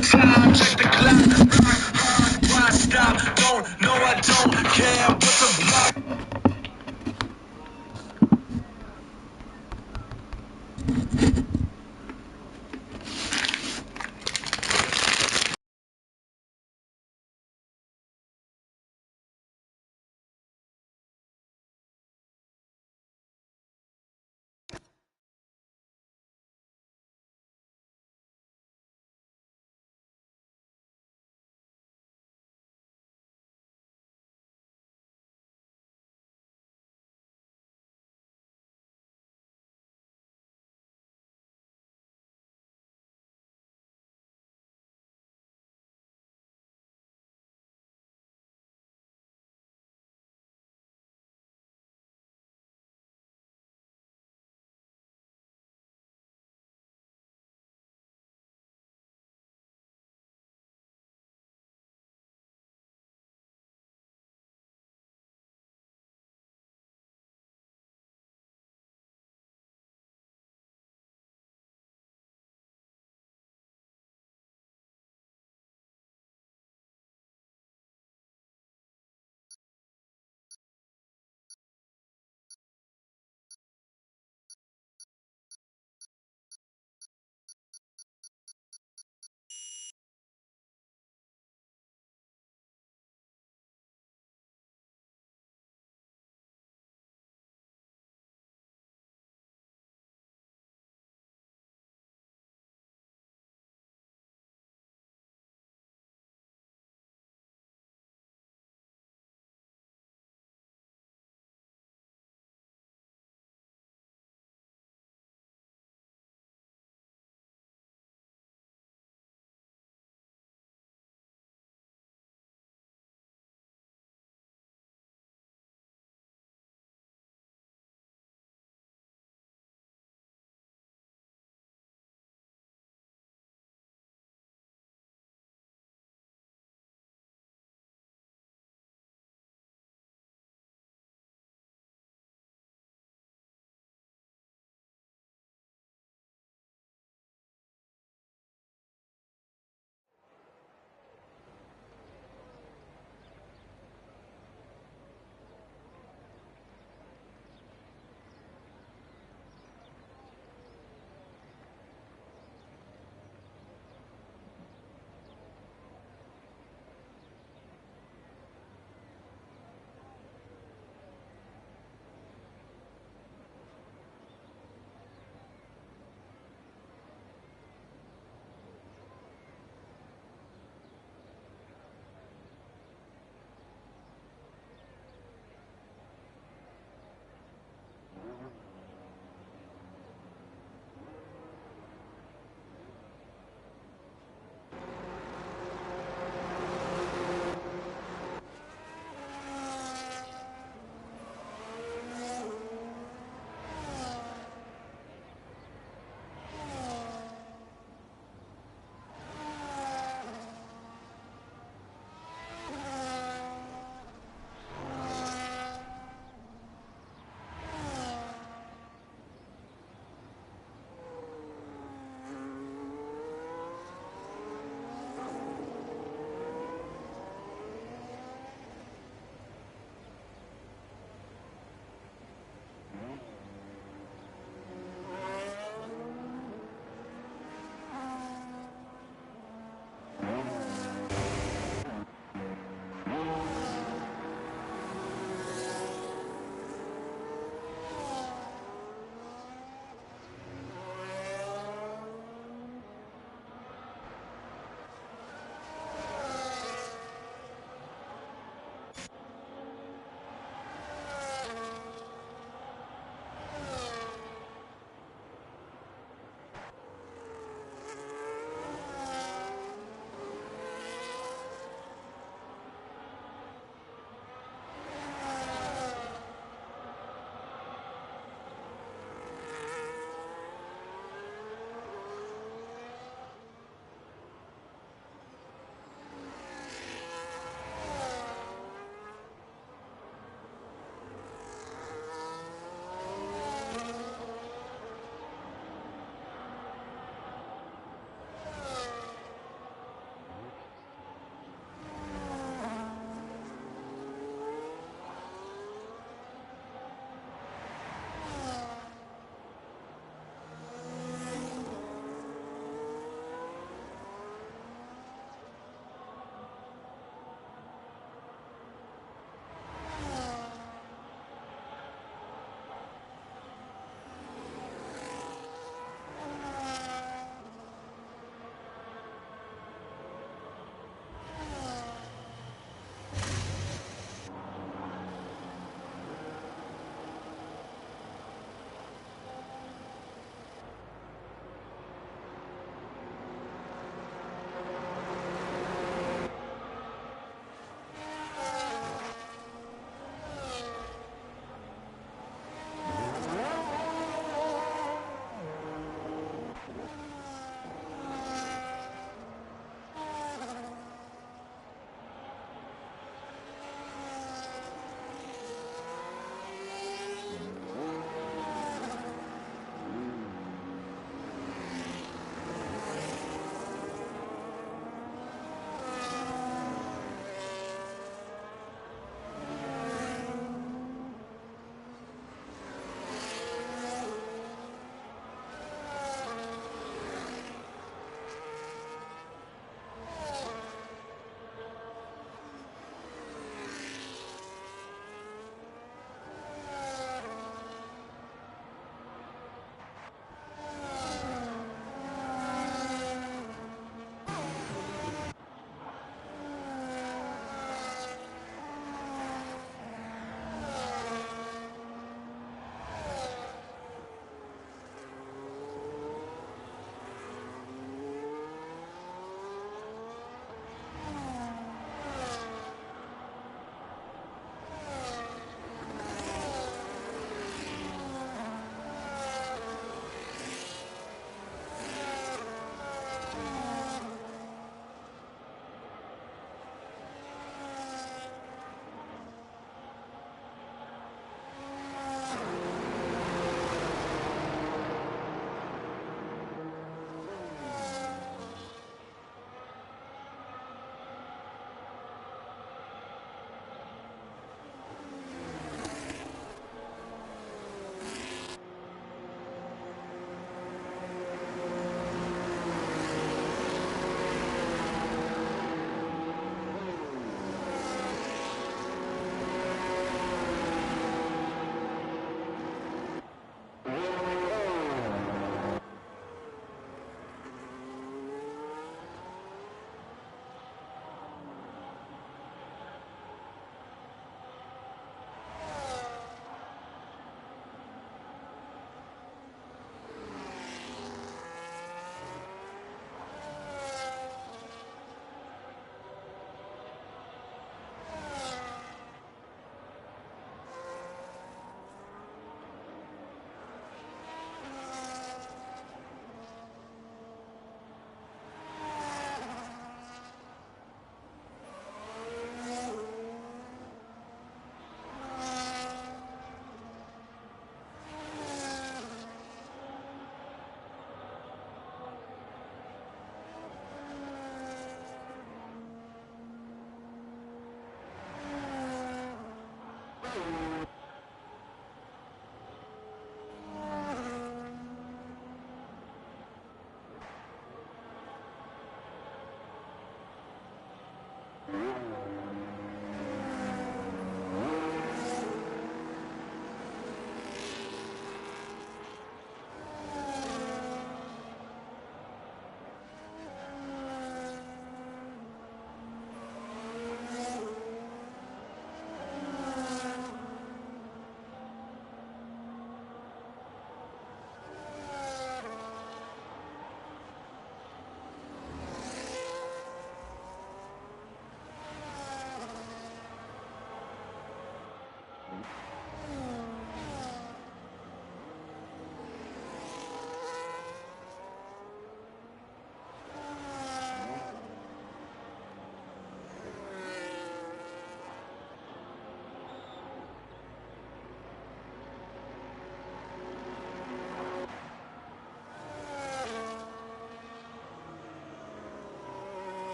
the time, check the clock. Why stop? Don't, no, I don't care what the block.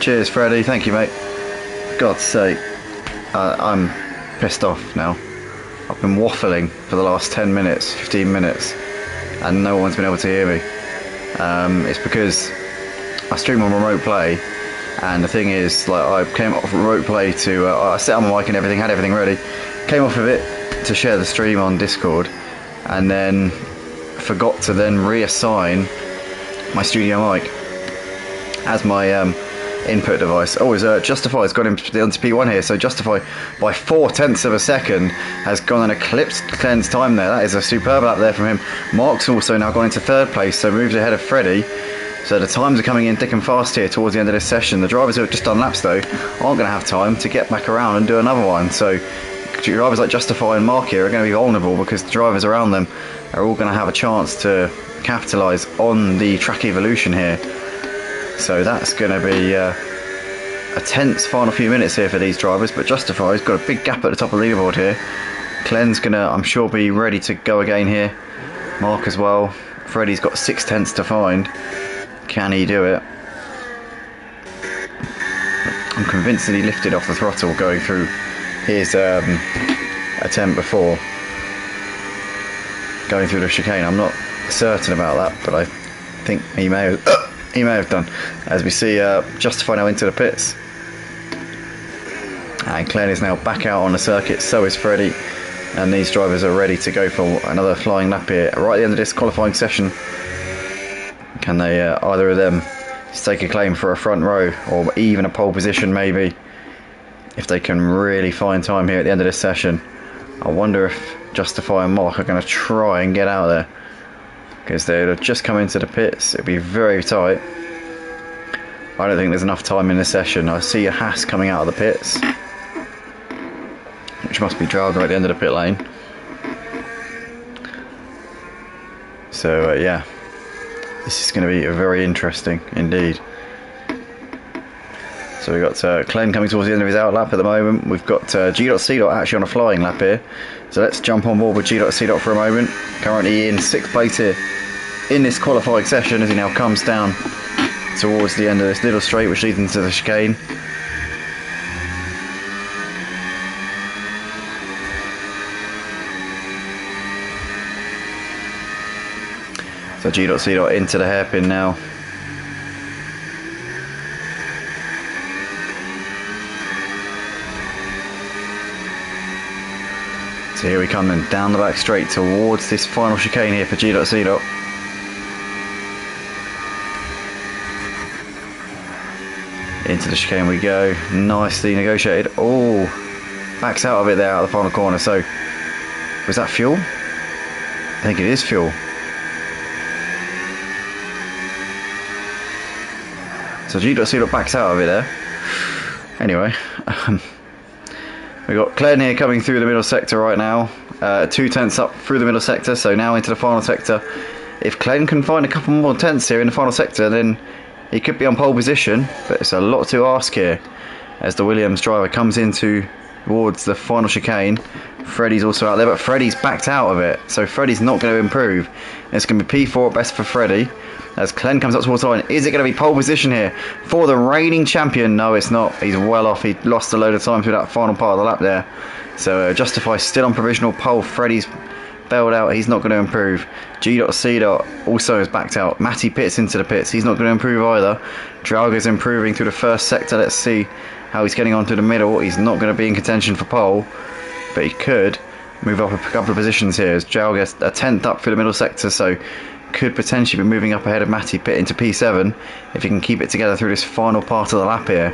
Cheers, Freddie. Thank you, mate. God's sake, I'm pissed off now. I've been waffling for the last 10 minutes, 15 minutes, and no one's been able to hear me. It's because I stream on remote play, and the thing is, like, I came off remote play to, I set up my mic and everything, had everything ready, came off of it to share the stream on Discord, and then forgot to then reassign my studio mic as my input device. Oh, Justify's got onto P1 here, so Justify by 0.4 of a second has gone and eclipsed Clen's time there. That is a superb lap there from him. Mark's also now gone into third place, so moved ahead of Freddie. So the times are coming in thick and fast here towards the end of this session. The drivers who have just done laps though aren't going to have time to get back around and do another one. So drivers like Justify and Mark here are going to be vulnerable because the drivers around them are all going to have a chance to capitalise on the track evolution here. So that's going to be a tense final few minutes here for these drivers, but Justify's got a big gap at the top of the leaderboard here. Clen's going to, I'm sure, be ready to go again here. Mark as well. Freddie's got 0.6 to find. Can he do it? I'm convinced that he lifted off the throttle going through his attempt before. going through the chicane. I'm not certain about that, but I think he may have done. As we see Justify now into the pits. And Glenn is now back out on the circuit, so is Freddie. And these drivers are ready to go for another flying lap here. Right at the end of this qualifying session, can they, either of them, stake a claim for a front row or even a pole position maybe, if they can really find time here at the end of this session. I wonder if Justify and Mark are going to try and get out there, because they'll just come into the pits. It'll be very tight. I don't think there's enough time in this session. I see a Haas coming out of the pits, which must be Drago at the end of the pit lane. So yeah, this is going to be very interesting indeed. So we've got Glenn coming towards the end of his out lap at the moment. We've got G.C. actually on a flying lap here. So let's jump on board with G.C. for a moment. Currently in 6th place here in this qualifying session, as he now comes down towards the end of this little straight which leads into the chicane. So G.C. into the hairpin now. So here we come then, down the back straight towards this final chicane here for G.C. Into the chicane we go, nicely negotiated. Oh, backs out of it there out of the final corner. So, was that fuel? I think it is fuel. So G.C. backs out of it there. Anyway, we've got Glenn here coming through the middle sector right now. 2 tenths up through the middle sector, so now into the final sector. If Glenn can find a couple more tenths here in the final sector, then he could be on pole position, but it's a lot to ask here as the Williams driver comes into towards the final chicane. Freddie's also out there, but Freddie's backed out of it, so Freddie's not going to improve. It's going to be P4 at best for Freddie. As Glenn comes up towards the line, is it going to be pole position here for the reigning champion? No, it's not. He's well off. He lost a load of time through that final part of the lap there. So Justify still on provisional pole. Freddie's bailed out. He's not going to improve. G.C. also is backed out. Matty Pitts into the pits. He's not going to improve either. Drago's improving through the first sector. Let's see how he's getting on through the middle. He's not going to be in contention for pole, but he could move up a couple of positions here as Drago gets a 10th up through the middle sector, so could potentially be moving up ahead of Matty Pitt into P7 if he can keep it together through this final part of the lap here.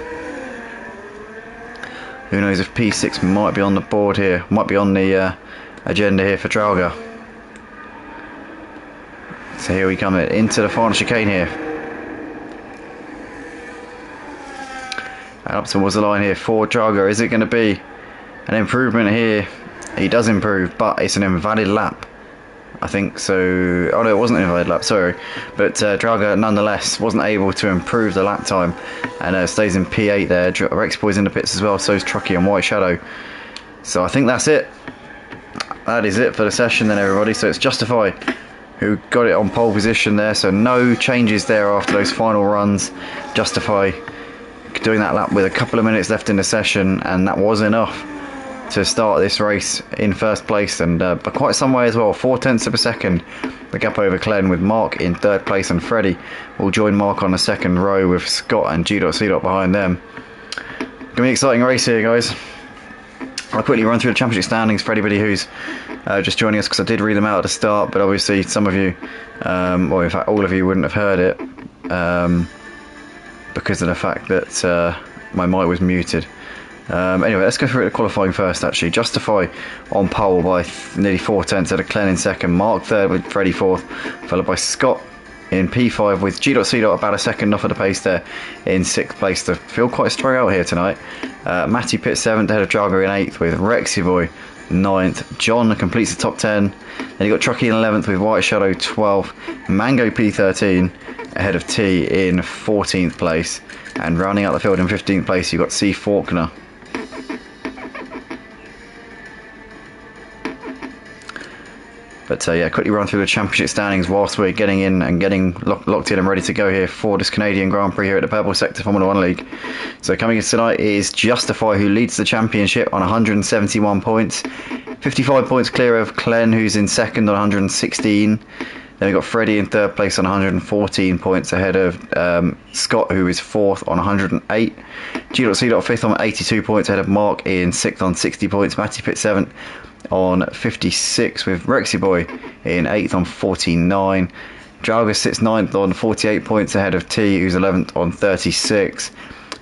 Who knows if P6 might be on the board here, might be on the agenda here for Drago. So here we come into the final chicane here. And up towards the line here for Drago. Is it going to be an improvement here? He does improve, but it's an invalid lap, I think. So, oh no, it wasn't an invalid lap, sorry. But Drago nonetheless wasn't able to improve the lap time and stays in P8 there. Rex Boy's in the pits as well, so is Trucky and White Shadow. So I think that's it. That is it for the session then, everybody. So it's Justify who got it on pole position there, so no changes there after those final runs. Justify doing that lap with a couple of minutes left in the session, and that was enough to start this race in first place, and by quite some way as well. 4 tenths of a second the gap over Glenn, with Mark in 3rd place, and Freddie will join Mark on the 2nd row with Scott and G.C. behind them. Gonna be an exciting race here, guys. I'll quickly run through the championship standings for anybody who's just joining us, because I did read them out at the start, but obviously some of you, well in fact all of you, wouldn't have heard it because of the fact that my mic was muted. Anyway, let's go through the qualifying first actually. Justify on pole by nearly 4 tenths, at a Glenn in 2nd, Mark 3rd with Freddie 4th, followed by Scott in P5 with G.C. about a second off of the pace there in 6th place. To feel quite strong out here tonight. Matty Pitt 7th ahead of Drago in 8th with Rexy Boy 9th. John completes the top 10. Then you got Trucky in 11th with White Shadow 12th. Mango P13 ahead of T in 14th place. And rounding out the field in 15th place you've got C Faulkner. But yeah, quickly run through the championship standings whilst we're getting in and getting locked in and ready to go here for this Canadian Grand Prix here at the Purple Sector Formula 1 League. So coming in tonight is Justify, who leads the championship on 171 points. 55 points clear of Glenn, who's in second on 116. Then we've got Freddie in third place on 114 points ahead of Scott, who is fourth on 108. G.C. fifth on 82 points ahead of Mark in sixth on 60 points. Matty Pitt seventh on 56 with Rexy Boy in eighth on 49. Jalga sits ninth on 48 points ahead of T, who's 11th on 36.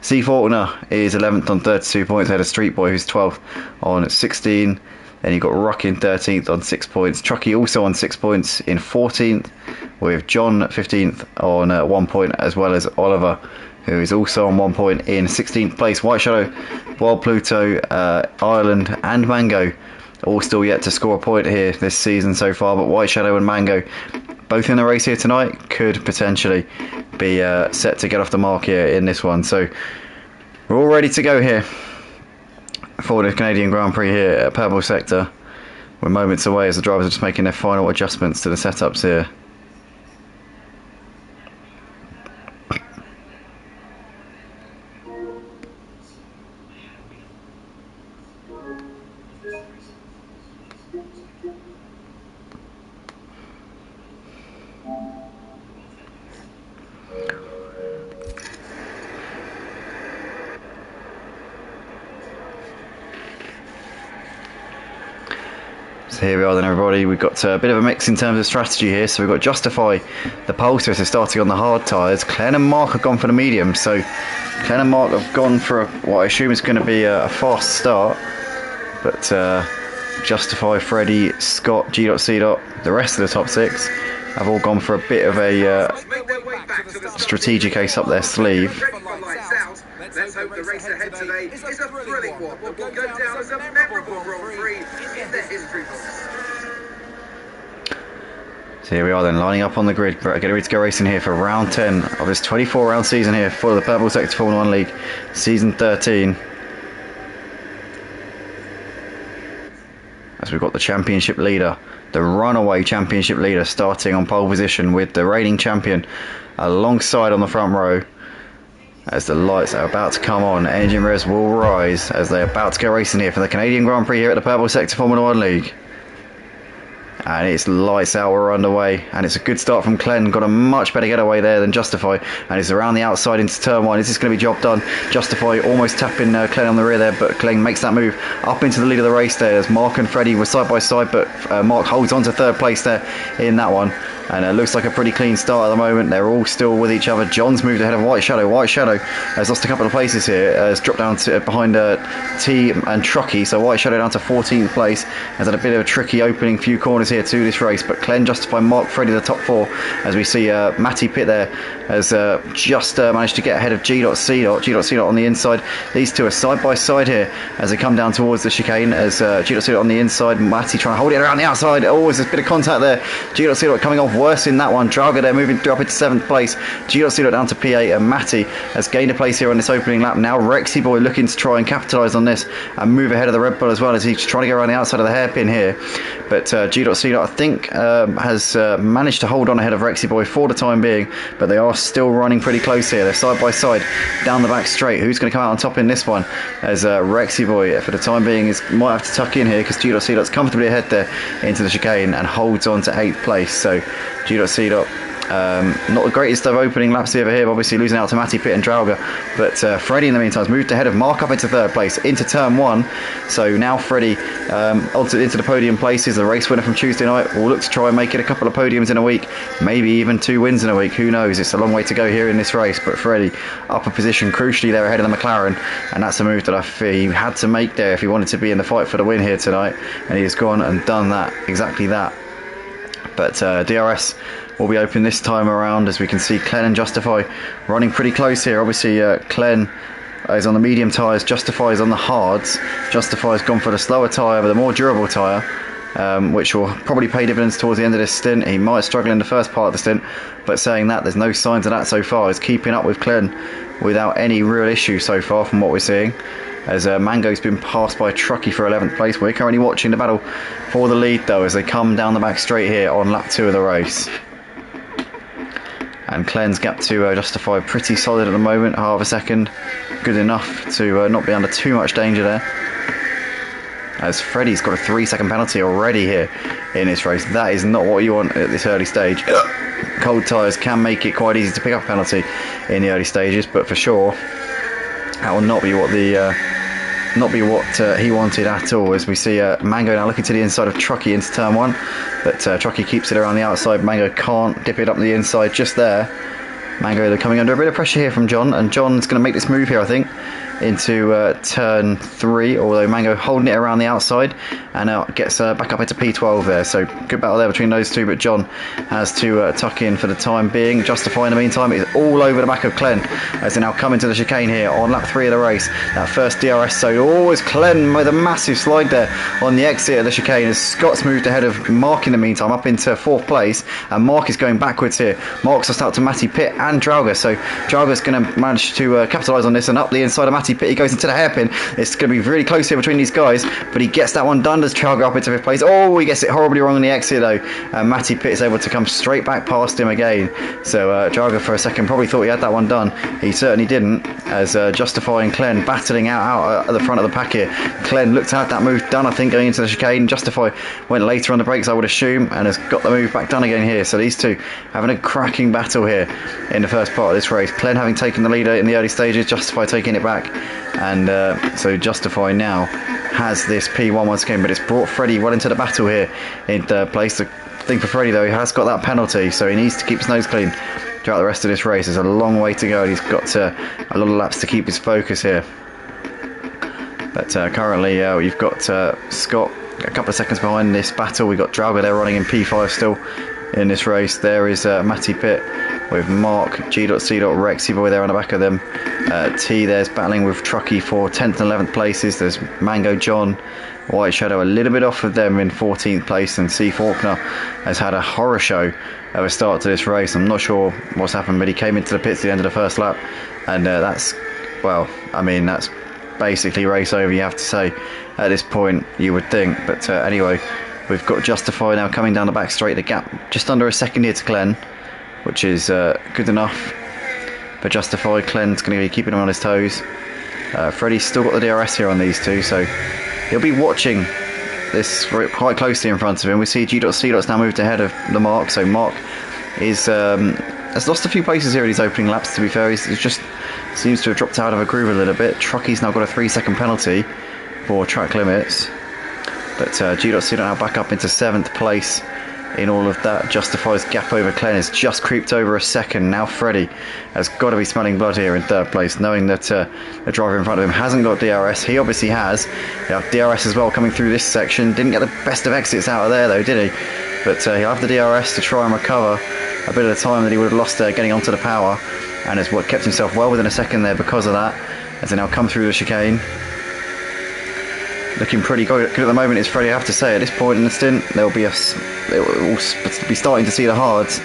C. Fortner is 11th on 32 points ahead of Street Boy, who's 12th on 16. Then you've got Rock in 13th on 6 points. Trucky also on 6 points in 14th, with John 15th on 1 point, as well as Oliver, who is also on 1 point in 16th place. White Shadow, Wild Pluto, Ireland and Mango all still yet to score a point here this season so far, but White Shadow and Mango both in the race here tonight could potentially be set to get off the mark here in this one. So we're all ready to go here for the Canadian Grand Prix here at Purple Sector. We're moments away as the drivers are just making their final adjustments to the setups here. So here we are then, everybody. We've got a bit of a mix in terms of strategy here. So we've got Justify, the Pulsar, so starting on the hard tyres. Glenn and Mark have gone for the medium. So Glenn and Mark have gone for what I assume is going to be a fast start. But Justify, Freddie, Scott, G.C. the rest of the top six have all gone for a bit of a strategic ace up their sleeve. Let's hope the race ahead today is a thrilling one that will go down as a memorable Grand Prix in the history books. So here we are then, lining up on the grid, getting ready to go racing here for round 10 of this 24 round season here for the Purple Sector Formula 1 League, season 13. As we've got the championship leader, the runaway championship leader, starting on pole position with the reigning champion alongside on the front row. As the lights are about to come on, engine res will rise as they're about to go racing here for the Canadian Grand Prix here at the Purple Sector Formula 1 League. And it's lights out, we're underway, and it's a good start from Glenn. Got a much better getaway there than Justify, and it's around the outside into turn one. Is this going to be job done? Justify almost tapping Glenn on the rear there, but Glenn makes that move up into the lead of the race there as Mark and Freddie were side by side, but Mark holds on to third place there in that one. And it looks like a pretty clean start at the moment. They're all still with each other. John's moved ahead of White Shadow. White Shadow has lost a couple of places here. Has dropped down to behind T and Trucky. So White Shadow down to 14th place. Has had a bit of a tricky opening few corners here to this race. But Glenn, Justify, Mark, Freddie, the top four. As we see Matty Pitt there has just managed to get ahead of G.C. G.C. on the inside. These two are side by side here as they come down towards the chicane. As G.C. on the inside. Matty trying to hold it around the outside. Always a bit of contact there. G.C. coming off worse in that one. Draga there moving up into 7th place. G.C. down to P8, and Matty has gained a place here on this opening lap. Now Rexy Boy looking to try and capitalise on this and move ahead of the Red Bull as well, as he's trying to go around the outside of the hairpin here. But G.C. I think has managed to hold on ahead of Rexy Boy for the time being, but they are still running pretty close here. They're side by side down the back straight. Who's going to come out on top in this one? As Rexy Boy for the time being might have to tuck in here, because G.C. comfortably ahead there into the chicane and holds on to 8th place. So G.C. not the greatest of opening laps over here, obviously losing out to Matty Pitt and Drauga, but Freddie in the meantime has moved ahead of Mark up into 3rd place into turn 1. So now Freddie into the podium places. The race winner from Tuesday night will look to try and make it a couple of podiums in a week, maybe even 2 wins in a week. Who knows? It's a long way to go here in this race, but Freddie up a position crucially there ahead of the McLaren, and that's a move that I feel he had to make there if he wanted to be in the fight for the win here tonight, and he has gone and done that, exactly that. But DRS will be open this time around, as we can see Glenn and Justify running pretty close here. Obviously Glenn is on the medium tyres, Justify is on the hards. Justify has gone for the slower tyre, but the more durable tyre, which will probably pay dividends towards the end of this stint. He might struggle in the first part of the stint, but saying that, there's no signs of that so far. He's keeping up with Glenn without any real issue so far from what we're seeing. As Mango's been passed by Trucky for 11th place. We're currently watching the battle for the lead though, as they come down the back straight here on lap 2 of the race. And Glenn's gap to Justify pretty solid at the moment, half a second. Good enough to not be under too much danger there. as Freddie's got a 3-second penalty already here in this race. That is not what you want at this early stage. Cold tyres can make it quite easy to pick up a penalty in the early stages, but for sure that will not be what he wanted at all. As we see Mango now looking to the inside of Truckee into turn 1, but Truckee keeps it around the outside. Mango can't dip it up the inside just there. Mango, they're coming under a bit of pressure here from John, and John's going to make this move here, I think, into turn 3, although Mango holding it around the outside and gets back up into P12 there. So good battle there between those two, but John has to tuck in for the time being. Justify in the meantime is all over the back of Clen as they now come into the chicane here on lap 3 of the race. That first DRS zone, always Clen with a massive slide there on the exit of the chicane as Scott's moved ahead of Mark in the meantime up into 4th place, and Mark is going backwards here. Mark's just out to Matty Pitt and Drauga, so Drauga's going to manage to capitalise on this, and up the inside of Matty Pitt he goes into the hairpin. It's going to be really close here between these guys, but he gets that one done. Does Drauga up into 5th place? Oh, he gets it horribly wrong on the exit though, and Matty Pitt is able to come straight back past him again. So Drauga for a second probably thought he had that one done. He certainly didn't, as Justify and Clen battling out at the front of the pack here. Clen looked to have that move done, I think, going into the chicane. Justify went later on the brakes, I would assume, and has got the move back done again here. So these two having a cracking battle here in the first part of this race. Clen having taken the leader in the early stages, Justify taking it back, and so Justify now has this P1 once again, but it's brought Freddie well into the battle here in 3rd place. The thing for Freddie though, he has got that penalty, so he needs to keep his nose clean throughout the rest of this race. There's a long way to go, and he's got a lot of laps to keep his focus here. But currently you've got Scott a couple of seconds behind this battle. We've got Drauga there running in P5 still in this race. There is Matty Pitt with Mark, G.C. Rexy Boy there on the back of them. T there's battling with Truckee for 10th and 11th places. There's Mango John, White Shadow a little bit off of them in 14th place, and C Faulkner has had a horror show of a start to this race. I'm not sure what's happened, but he came into the pits at the end of the first lap, and that's basically race over, you have to say, at this point, you would think. But anyway, we've got Justify now coming down the back straight. The gap just under a second here to Clen, which is good enough for Justify. Clen's going to be keeping him on his toes. Freddie's still got the DRS here on these two, so he'll be watching this quite closely in front of him. We see G.C.'s now moved ahead of the Mark, so Mark is has lost a few places here in his opening laps, to be fair. He's just seems to have dropped out of a groove a little bit. Truckee's now got a 3-second penalty for track limits, but G.C. now back up into 7th place in all of that. Justifies gap over Clen has just creeped over a second. Now Freddie has got to be smelling blood here in 3rd place, knowing that the driver in front of him hasn't got DRS. He obviously has. He'll have DRS as well coming through this section. Didn't get the best of exits out of there though, did he? But he'll have the DRS to try and recover a bit of the time that he would have lost there getting onto the power, and has kept himself well within a second there because of that, as they now come through the chicane. Looking pretty good at the moment is Freddie, I have to say. At this point in the stint, they will be starting to see the hards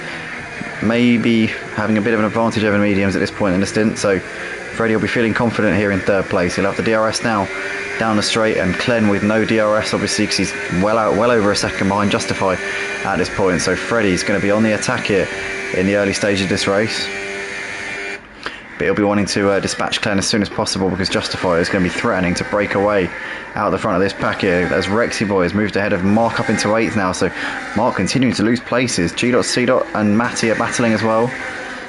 maybe having a bit of an advantage over the mediums at this point in the stint. So Freddie will be feeling confident here in 3rd place. He'll have the DRS now down the straight, and Clen with no DRS obviously, because he's well over a second behind Justify at this point. So Freddie's going to be on the attack here in the early stage of this race, but he'll be wanting to dispatch Clen as soon as possible, because Justify is going to be threatening to break away out the front of this pack here, as Rexy Boy has moved ahead of Mark up into 8th now. So Mark continuing to lose places. G.C. and Matty are battling as well,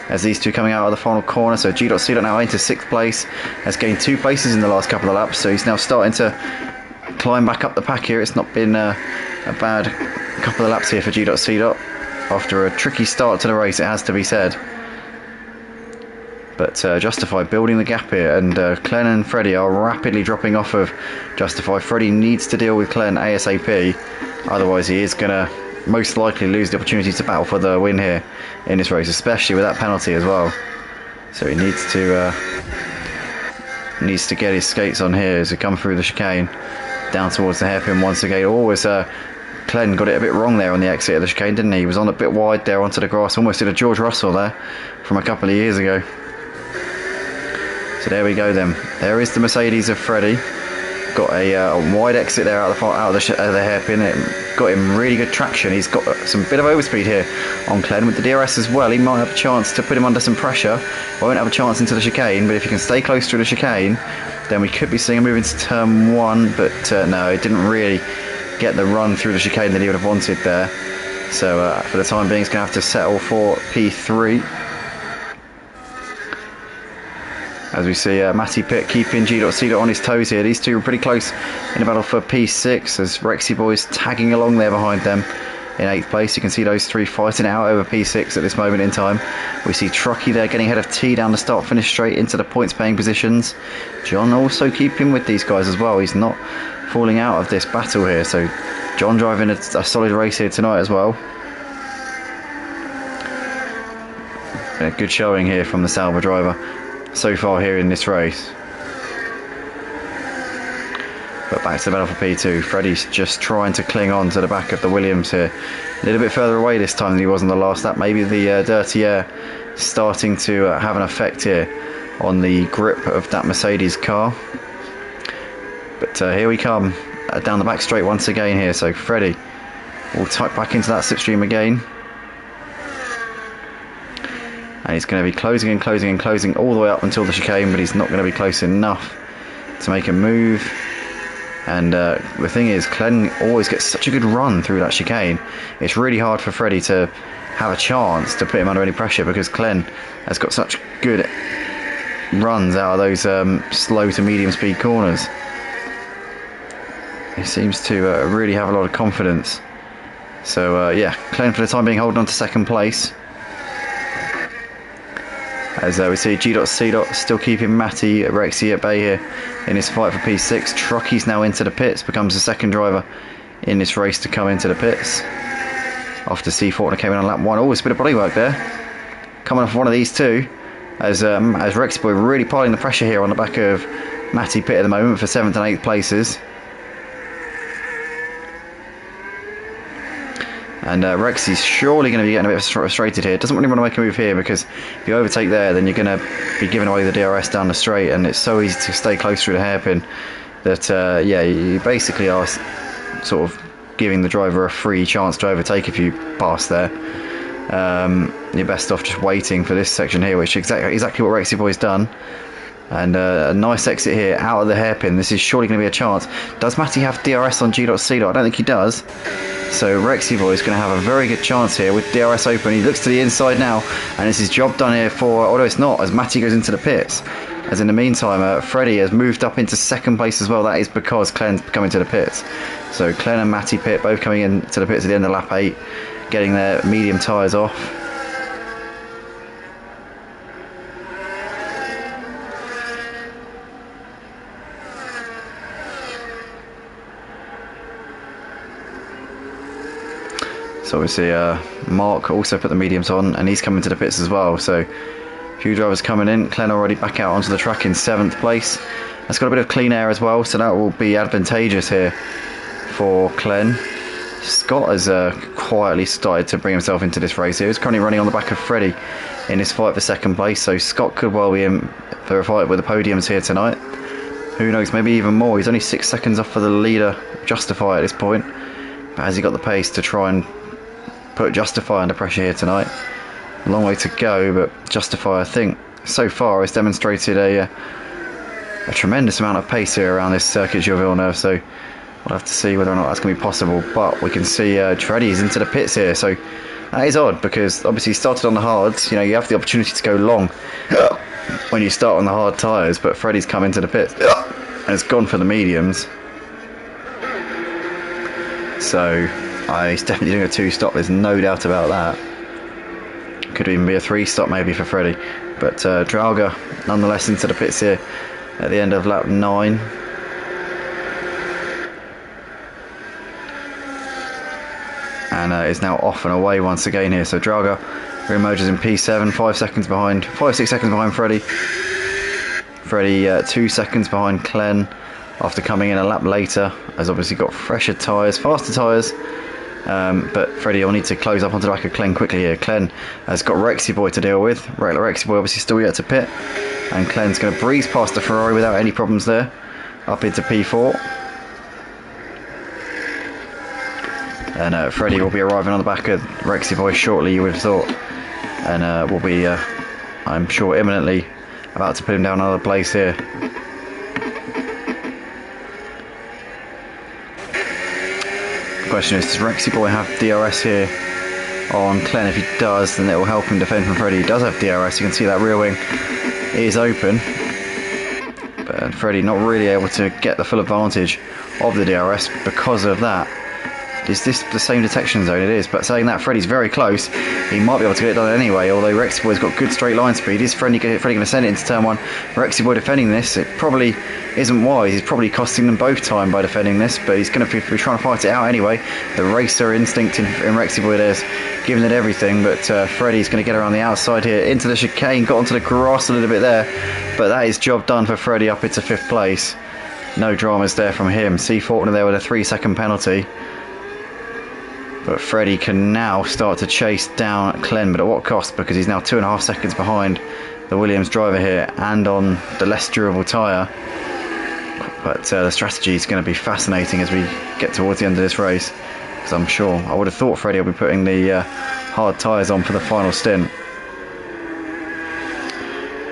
as these two coming out of the final corner. So G.C. now into 6th place, has gained 2 places in the last couple of laps, so he's now starting to climb back up the pack here. It's not been a bad couple of laps here for G.C. after a tricky start to the race, it has to be said. But Justify building the gap here, and Clen and Freddie are rapidly dropping off of Justify. Freddie needs to deal with Clen ASAP, otherwise he is going to most likely lose the opportunity to battle for the win here in this race, especially with that penalty as well. So he needs to get his skates on here as we come through the chicane down towards the hairpin once again. Always Clen got it a bit wrong there on the exit of the chicane, didn't he? He was on a bit wide there onto the grass, almost did a George Russell there from a couple of years ago. So there we go then. There is the Mercedes of Freddie. Got a wide exit there out of the hairpin. It got him really good traction. He's got some bit of overspeed here on Clen with the DRS as well. He might have a chance to put him under some pressure. Won't have a chance into the chicane, but if he can stay close to the chicane then we could be seeing a move into turn 1, but no, it didn't really get the run through the chicane that he would have wanted there. So for the time being, he's going to have to settle for P3. As we see Matty Pitt keeping G.C. on his toes here. These two are pretty close in a battle for P6, as Rexy Boy's tagging along there behind them in 8th place. You can see those three fighting out over P6 at this moment in time. We see Truckee there getting ahead of T down the start finish, straight into the points paying positions. John also keeping with these guys as well. He's not falling out of this battle here. So John driving a solid race here tonight as well. A good showing here from the Sauber driver so far here in this race. But back to the battle for P2. Freddie's just trying to cling on to the back of the Williams here. A little bit further away this time than he was in the last lap. Maybe the dirty air starting to have an effect here on the grip of that Mercedes car. But here we come down the back straight once again here. So Freddie will tuck back into that slipstream again. And he's going to be closing and closing and closing all the way up until the chicane, but he's not going to be close enough to make a move. And the thing is, Glenn always gets such a good run through that chicane. It's really hard for Freddie to have a chance to put him under any pressure, because Glenn has got such good runs out of those slow to medium speed corners. He seems to really have a lot of confidence. So yeah, Glenn for the time being holding on to 2nd place. As we see G.C. still keeping Matty Rexy at bay here in his fight for P6. Truckee's now into the pits, becomes the 2nd driver in this race to come into the pits. After C14 came in on lap 1. Oh, it's a bit of bodywork there. Coming off one of these two. As Rexy Boy really piling the pressure here on the back of Matty Pitt at the moment for 7th and 8th places. And Rexy's surely going to be getting a bit frustrated here. Doesn't really want to make a move here, because if you overtake there, then you're going to be giving away the DRS down the straight, and it's so easy to stay close through the hairpin that yeah, you basically are sort of giving the driver a free chance to overtake if you pass there. You're best off just waiting for this section here, which is exactly what Rexy Boy's done. And a nice exit here out of the hairpin. This is surely going to be a chance. Does Matty have DRS on G.C.? I don't think he does. So Rexy Boy is going to have a very good chance here with DRS open. He looks to the inside now, and it's his job done here for, although it's not, as Matty goes into the pits. As in the meantime, Freddie has moved up into 2nd place as well. That is because Clen's coming to the pits. So Clen and Matty Pitt both coming into the pits at the end of lap 8, getting their medium tyres off. So obviously Mark also put the mediums on, and he's coming to the pits as well. So a few drivers coming in. Glenn already back out onto the track in 7th place. That's got a bit of clean air as well, so that will be advantageous here for Glenn. Scott has quietly started to bring himself into this race here. He's currently running on the back of Freddie in his fight for 2nd place, so Scott could well be in for a fight with the podiums here tonight. Who knows, maybe even more. He's only 6 seconds off for the leader, Justify, at this point. But has he got the pace to try and put Justify under pressure here tonight? A long way to go, but Justify, I think, so far has demonstrated a tremendous amount of pace here around this circuit, Gilles Villeneuve, so we'll have to see whether or not that's going to be possible. But we can see Freddie's into the pits here, so that is odd, because obviously he started on the hards. You know, you have the opportunity to go long when you start on the hard tyres, but Freddie's come into the pits and has gone for the mediums. So he's definitely doing a 2-stop, there's no doubt about that. Could even be a 3-stop maybe for Freddie. But Drauga nonetheless into the pits here at the end of lap 9. And is now off and away once again here. So Drauga re-emerges in P7, 5 seconds behind, 5-6 seconds behind Freddie. Freddie 2 seconds behind Glenn after coming in a lap later, has obviously got fresher tyres, faster tyres. But Freddie will need to close up onto the back of Glenn quickly here. Glenn has got Rexy Boy to deal with. Rexy Boy obviously still yet to pit, and Glenn's going to breeze past the Ferrari without any problems there, up into P4. And Freddie will be arriving on the back of Rexy Boy shortly, you would have thought, and will be, I'm sure, imminently about to put him down another place here. The question is, does Rexy Boy have DRS here on Clen? If he does, then it will help him defend from Freddie. He does have DRS. You can see that rear wing is open, but Freddie not really able to get the full advantage of the DRS because of that. Is this the same detection zone? It is, but saying that, Freddie's very close. He might be able to get it done anyway, although Rexy Boy's got good straight line speed. Is Freddie going to send it into turn 1? Rexy Boy defending this, it probably isn't wise. He's probably costing them both time by defending this, but he's going to be trying to fight it out anyway. The racer instinct in Rexy Boy there's giving it everything, but Freddie's going to get around the outside here into the chicane, got onto the grass a little bit there, but that is job done for Freddie up into 5th place. No dramas there from him. C. Faulkner there with a 3-second penalty. But Freddie can now start to chase down Clen, but at what cost? Because he's now 2.5 seconds behind the Williams driver here and on the less durable tyre. But the strategy is going to be fascinating as we get towards the end of this race, because I'm sure, I would have thought Freddie will be putting the hard tyres on for the final stint.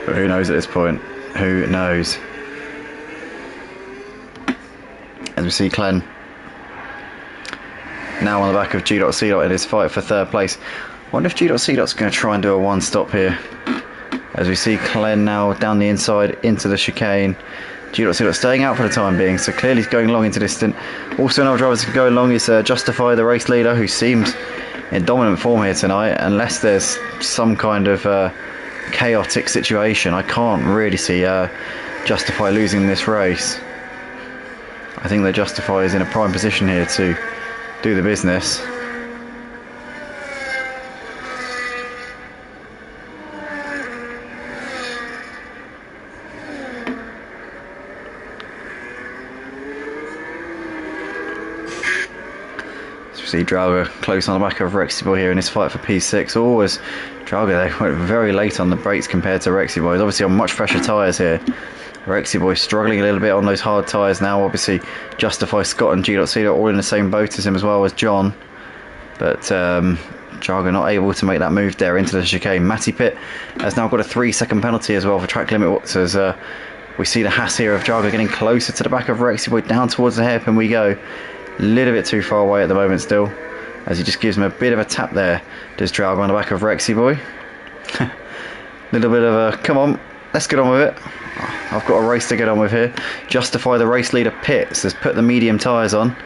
But who knows at this point? Who knows? As we see Clen now on the back of G.C. in his fight for 3rd place. I wonder if G.C. is going to try and do a 1-stop here. As we see Clen now down the inside into the chicane. G.C. staying out for the time being, so clearly he's going long into this stint. Also another driver that's going long is Justify, the race leader, who seems in dominant form here tonight. Unless there's some kind of chaotic situation, I can't really see Justify losing this race. I think that Justify is in a prime position here to do the business. So we see Draga close on the back of Rexy Boy here in his fight for P6. Always Draga there went very late on the brakes compared to Rexy Boy. He's obviously on much fresher tyres here. Rexy Boy struggling a little bit on those hard tyres now. Obviously Justify, Scott and G.C. are all in the same boat as him, as well as John. But Draga not able to make that move there into the chicane. Matty Pitt has now got a 3-second penalty as well for track limit. As we see the Haas here of Draga getting closer to the back of Rexy Boy, down towards the hairpin we go. A little bit too far away at the moment still, as he just gives him a bit of a tap there. Does Draga on the back of Rexy Boy. Little bit of a, come on, let's get on with it. I've got a race to get on with here. Justify, the race leader, Pitts, has put the medium tyres on.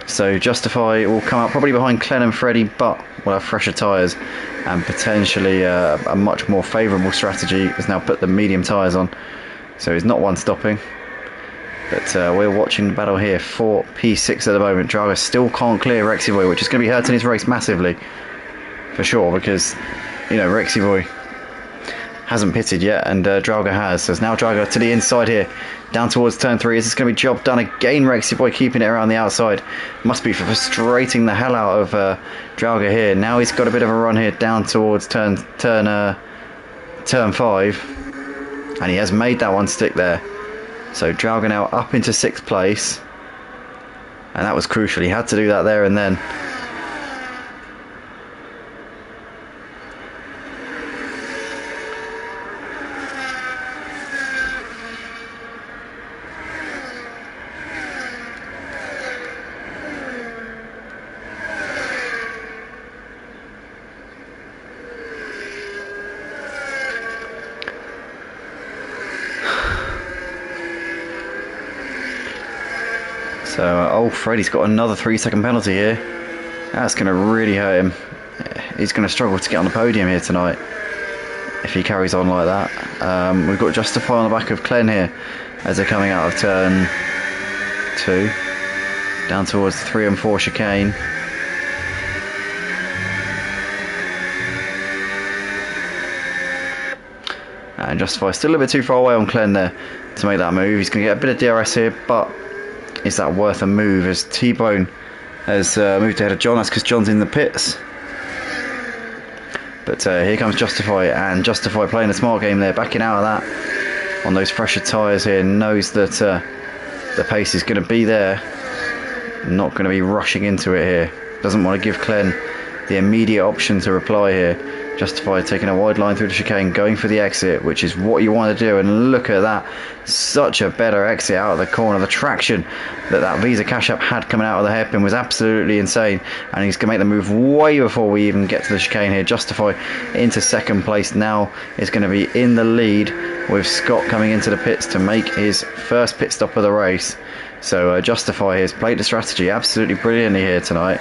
So Justify will come out probably behind Clen and Freddie, but will have fresher tyres and potentially a much more favourable strategy. Has now put the medium tyres on. So he's not one stopping. But we're watching the battle here for P6 at the moment. Draga still can't clear Rexy Boy, which is going to be hurting his race massively. For sure, because, you know, Rexy Boy hasn't pitted yet, and Draga has. So it's now Draga to the inside here, down towards turn 3. Is this going to be job done again? Rexy Boy keeping it around the outside. Must be frustrating the hell out of Draga here. Now he's got a bit of a run here down towards turn 5, and he has made that one stick there. So Draga now up into 6th place, and that was crucial. He had to do that there and then. So, oh, Freddie's got another 3-second penalty here. That's going to really hurt him. He's going to struggle to get on the podium here tonight if he carries on like that. We've got Justify on the back of Clen here as they're coming out of turn 2. Down towards the 3 and 4 chicane. And Justify still a bit too far away on Clen there to make that move. He's going to get a bit of DRS here, but is that worth a move? As T-Bone has moved ahead of John. That's because John's in the pits. But here comes Justify, and Justify playing a smart game there, backing out of that on those fresher tyres here. Knows that the pace is going to be there, not going to be rushing into it here. Doesn't want to give Clen the immediate option to reply here. Justify taking a wide line through the chicane, going for the exit, which is what you want to do. And look at that, such a better exit out of the corner. The traction that Visa Cash App had coming out of the hairpin was absolutely insane, and he's going to make the move way before we even get to the chicane here. Justify into second place now is going to be in the lead, with Scott coming into the pits to make his first pit stop of the race. So Justify has played the strategy absolutely brilliantly here tonight.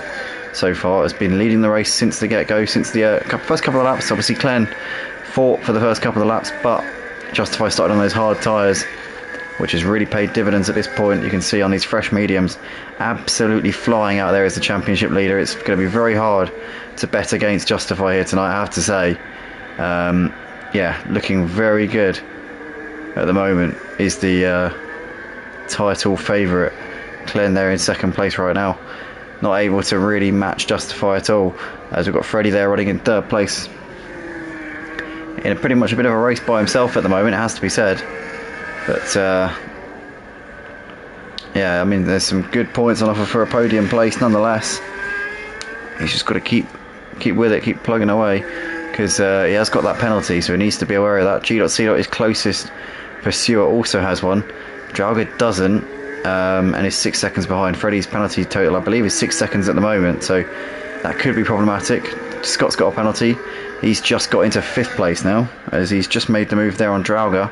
So far has been leading the race since the get-go, since the first couple of laps. Obviously Clen fought for the first couple of laps, but Justify started on those hard tyres, which has really paid dividends at this point. You can see on these fresh mediums, absolutely flying out there as the championship leader. It's going to be very hard to bet against Justify here tonight, I have to say. Yeah, looking very good at the moment is the title favourite. Clen there in second place right now, not able to really match Justify at all, as we've got Freddie there running in third place in pretty much a bit of a race by himself at the moment, it has to be said. But yeah, I mean, there's some good points on offer for a podium place nonetheless. He's just got to keep with it, keep plugging away, because he has got that penalty, so he needs to be aware of that. G.C. his closest pursuer also has one. Drauga doesn't, and is 6 seconds behind. Freddie's penalty total, I believe, is 6 seconds at the moment, so that could be problematic. Scott's got a penalty. He's just got into 5th place now, as he's just made the move there on Drauga.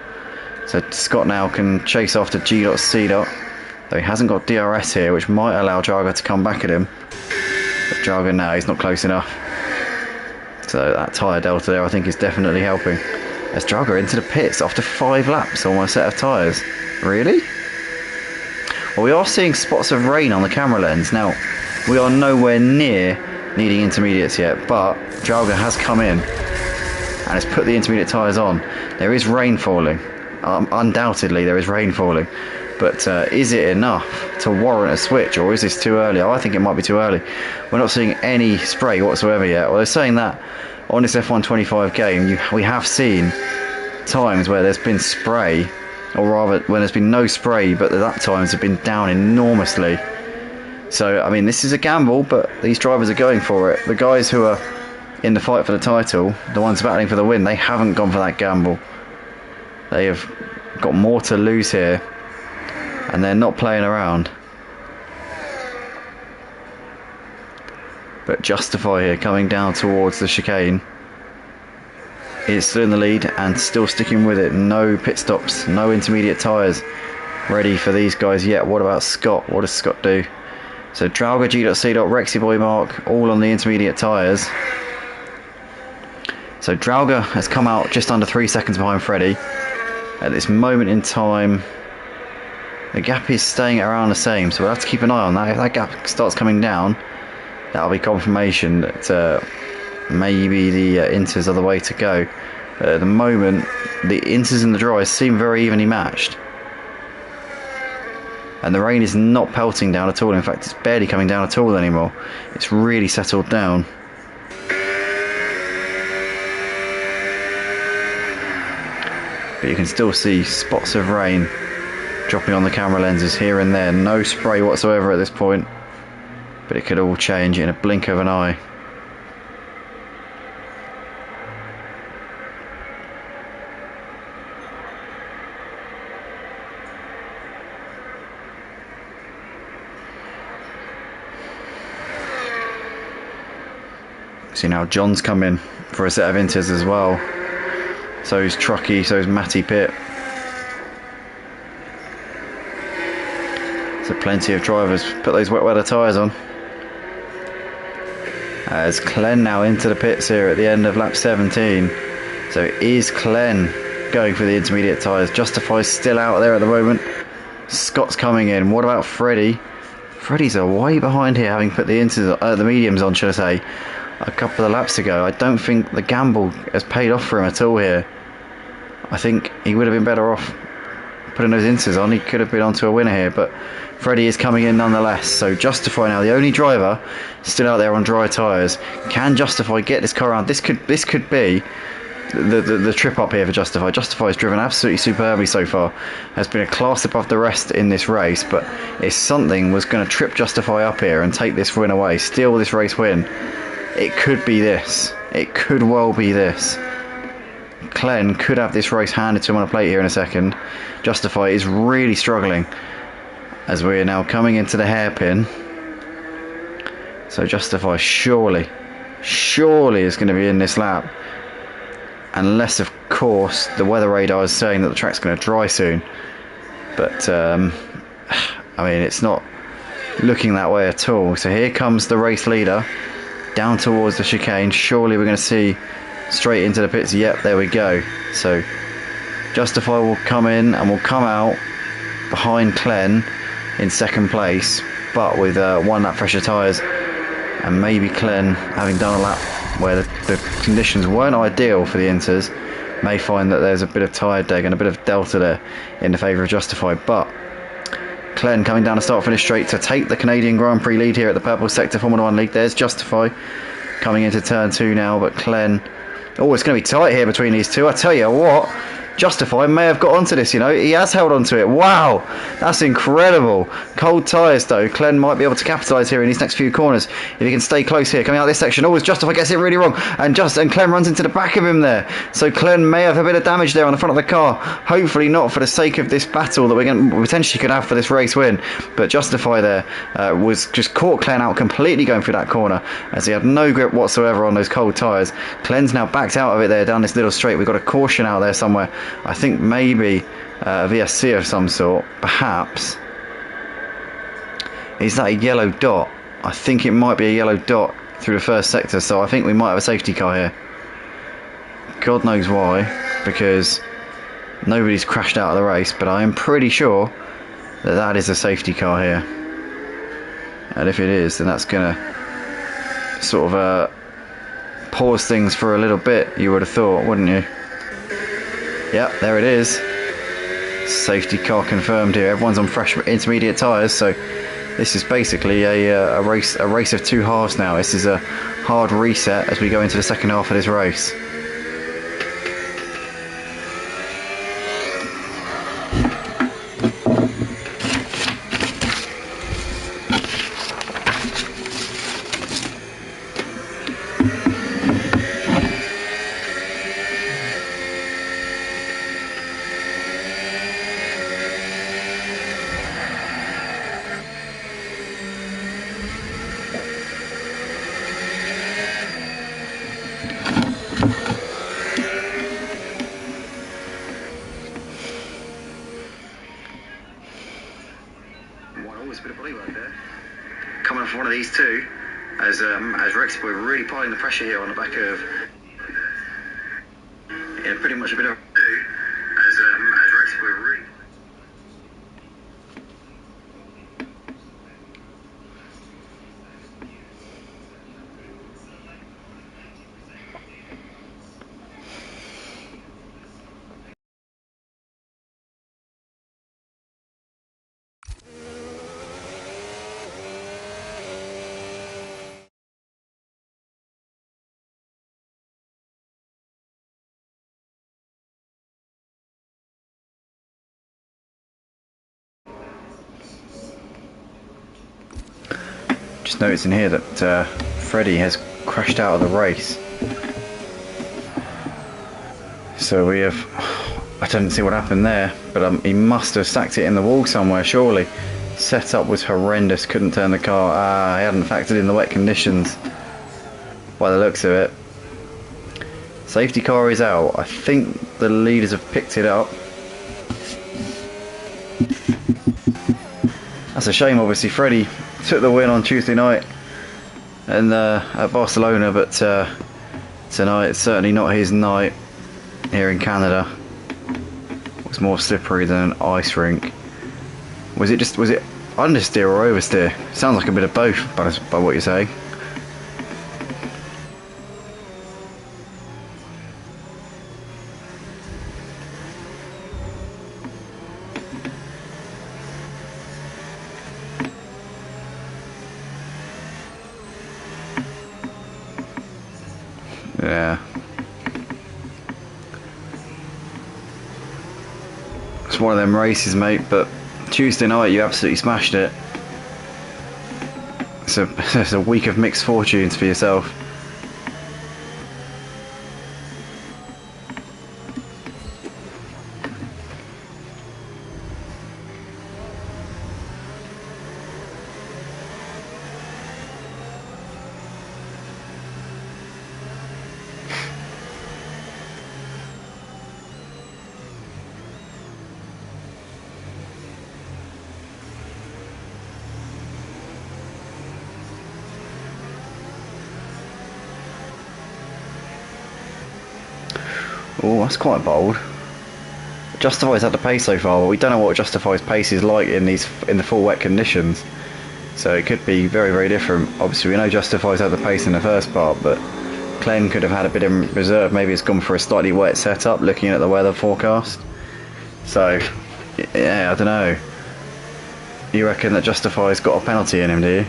So Scott now can chase after G.C. Though he hasn't got DRS here, which might allow Drauga to come back at him. But Drauga now, he's not close enough. So that tyre delta there, I think, is definitely helping. As Drauga into the pits after 5 laps on one set of tyres. Really? Well, we are seeing spots of rain on the camera lens. Now, we are nowhere near needing intermediates yet, but Drauga has come in and has put the intermediate tyres on. There is rain falling. Undoubtedly, there is rain falling. But is it enough to warrant a switch, or is this too early? Oh, I think it might be too early. We're not seeing any spray whatsoever yet. Well, they're saying that on this F125 game, we have seen times where there's been spray, or rather when there's been no spray, but the lap times have been down enormously. So I mean, this is a gamble, but these drivers are going for it. The guys who are in the fight for the title, the ones battling for the win, they haven't gone for that gamble. They have got more to lose here, and they're not playing around. But Justify here coming down towards the chicane is still in the lead and still sticking with it. No pit stops, no intermediate tyres ready for these guys yet. What about Scott? What does Scott do? So Drauga, G.C, Rexy Boy Mark, all on the intermediate tyres. So Drauga has come out just under 3 seconds behind Freddie. At this moment in time, the gap is staying around the same, so we'll have to keep an eye on that. If that gap starts coming down, that'll be confirmation that maybe the inters are the way to go. But at the moment, the inters and the dries seem very evenly matched. And the rain is not pelting down at all. In fact, it's barely coming down at all anymore. It's really settled down. But you can still see spots of rain dropping on the camera lenses here and there. No spray whatsoever at this point, but it could all change in a blink of an eye. See now John's come in for a set of inters as well. So is Truckee, so is Matty Pitt. So plenty of drivers put those wet weather tyres on. As Clen now into the pits here at the end of lap 17. So is Clen going for the intermediate tyres? Justify's still out there at the moment. Scott's coming in. What about Freddie? Freddie's are way behind here, having put the mediums on, should I say, a couple of laps ago. I don't think the gamble has paid off for him at all here. I think he would have been better off putting those inters on. He could have been onto a winner here, but Freddie is coming in nonetheless. So Justify now, the only driver still out there on dry tyres. Can Justify get this car around? This could be the trip up here for Justify. Justify has driven absolutely superbly so far. Has been a class above the rest in this race, but if something was going to trip Justify up here and take this win away, steal this race win, it could be this. It could well be this. Glenn could have this race handed to him on a plate here in a second. Justify is really struggling as we are now coming into the hairpin. So Justify surely is going to be in this lap. Unless, of course, the weather radar is saying that the track's going to dry soon. But, I mean, it's not looking that way at all. So here comes the race leader down towards the chicane. Surely we're going to see straight into the pits. Yep, there we go. So Justify will come in and will come out behind Glenn in second place, but with 1 lap fresher tyres, and maybe Glenn, having done a lap where the conditions weren't ideal for the Inters, may find that there's a bit of tyre deg and a bit of delta there in the favour of Justify. But Glenn coming down the start finish straight to take the Canadian Grand Prix lead here at the Purple Sector Formula 1 League. There's Justify coming into turn 2 now, but Glenn, oh, it's going to be tight here between these two. I tell you what, Justify may have got onto this, you know. He has held onto it. Wow, that's incredible. Cold tyres, though. Glenn might be able to capitalise here in these next few corners if he can stay close here. Coming out this section. Oh, Justify gets it really wrong. And Glenn runs into the back of him there. So Glenn may have a bit of damage there on the front of the car. Hopefully not, for the sake of this battle that we're going to potentially could have for this race win. But Justify there was just caught Glenn out completely going through that corner, as he had no grip whatsoever on those cold tyres. Glenn's now backed out of it there down this little straight. We've got a caution out there somewhere. I think maybe a VSC of some sort, perhaps. Is that a yellow dot? I think it might be a yellow dot through the first sector, so I think we might have a safety car here. God knows why, because nobody's crashed out of the race, but I am pretty sure that that is a safety car here. And if it is, then that's going to sort of pause things for a little bit, you would have thought, wouldn't you? Yep, there it is. Safety car confirmed here. Everyone's on fresh intermediate tyres, so this is basically a race of 2 halves now. This is a hard reset as we go into the second half of this race. Always a bit of body work there. Coming off one of these two, as Rex were really piling the pressure here on the back of, yeah, pretty much a bit of as Rex were really. Just noticing here that Freddie has crashed out of the race. So we have, I don't see what happened there, but he must have stacked it in the wall somewhere, surely. Setup was horrendous, couldn't turn the car. He hadn't factored in the wet conditions by the looks of it. Safety car is out. I think the leaders have picked it up. That's a shame, obviously. Freddie took the win on Tuesday night and at Barcelona, but tonight it's certainly not his night here in Canada. It was more slippery than an ice rink. Was it understeer or oversteer? Sounds like a bit of both by what you're saying. Yeah. It's one of them races, mate, but Tuesday night you absolutely smashed it. It's a week of mixed fortunes for yourself. Oh, that's quite bold. Justify's had the pace so far, but we don't know what Justify's pace is like in the full wet conditions. So it could be very, very different. Obviously, we know Justify's had the pace in the first part, but Glenn could have had a bit in reserve. Maybe it's gone for a slightly wet setup, looking at the weather forecast. So, yeah, I don't know. You reckon that Justify's got a penalty in him, do you?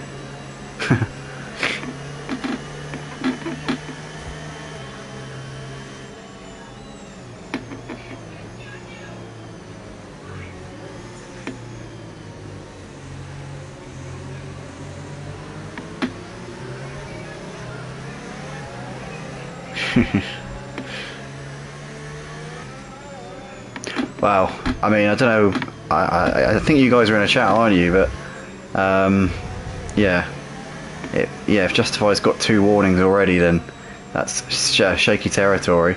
Wow, I mean, I don't know. I think you guys are in a chat, aren't you? But yeah, if Justify's got 2 warnings already, then that's shaky territory.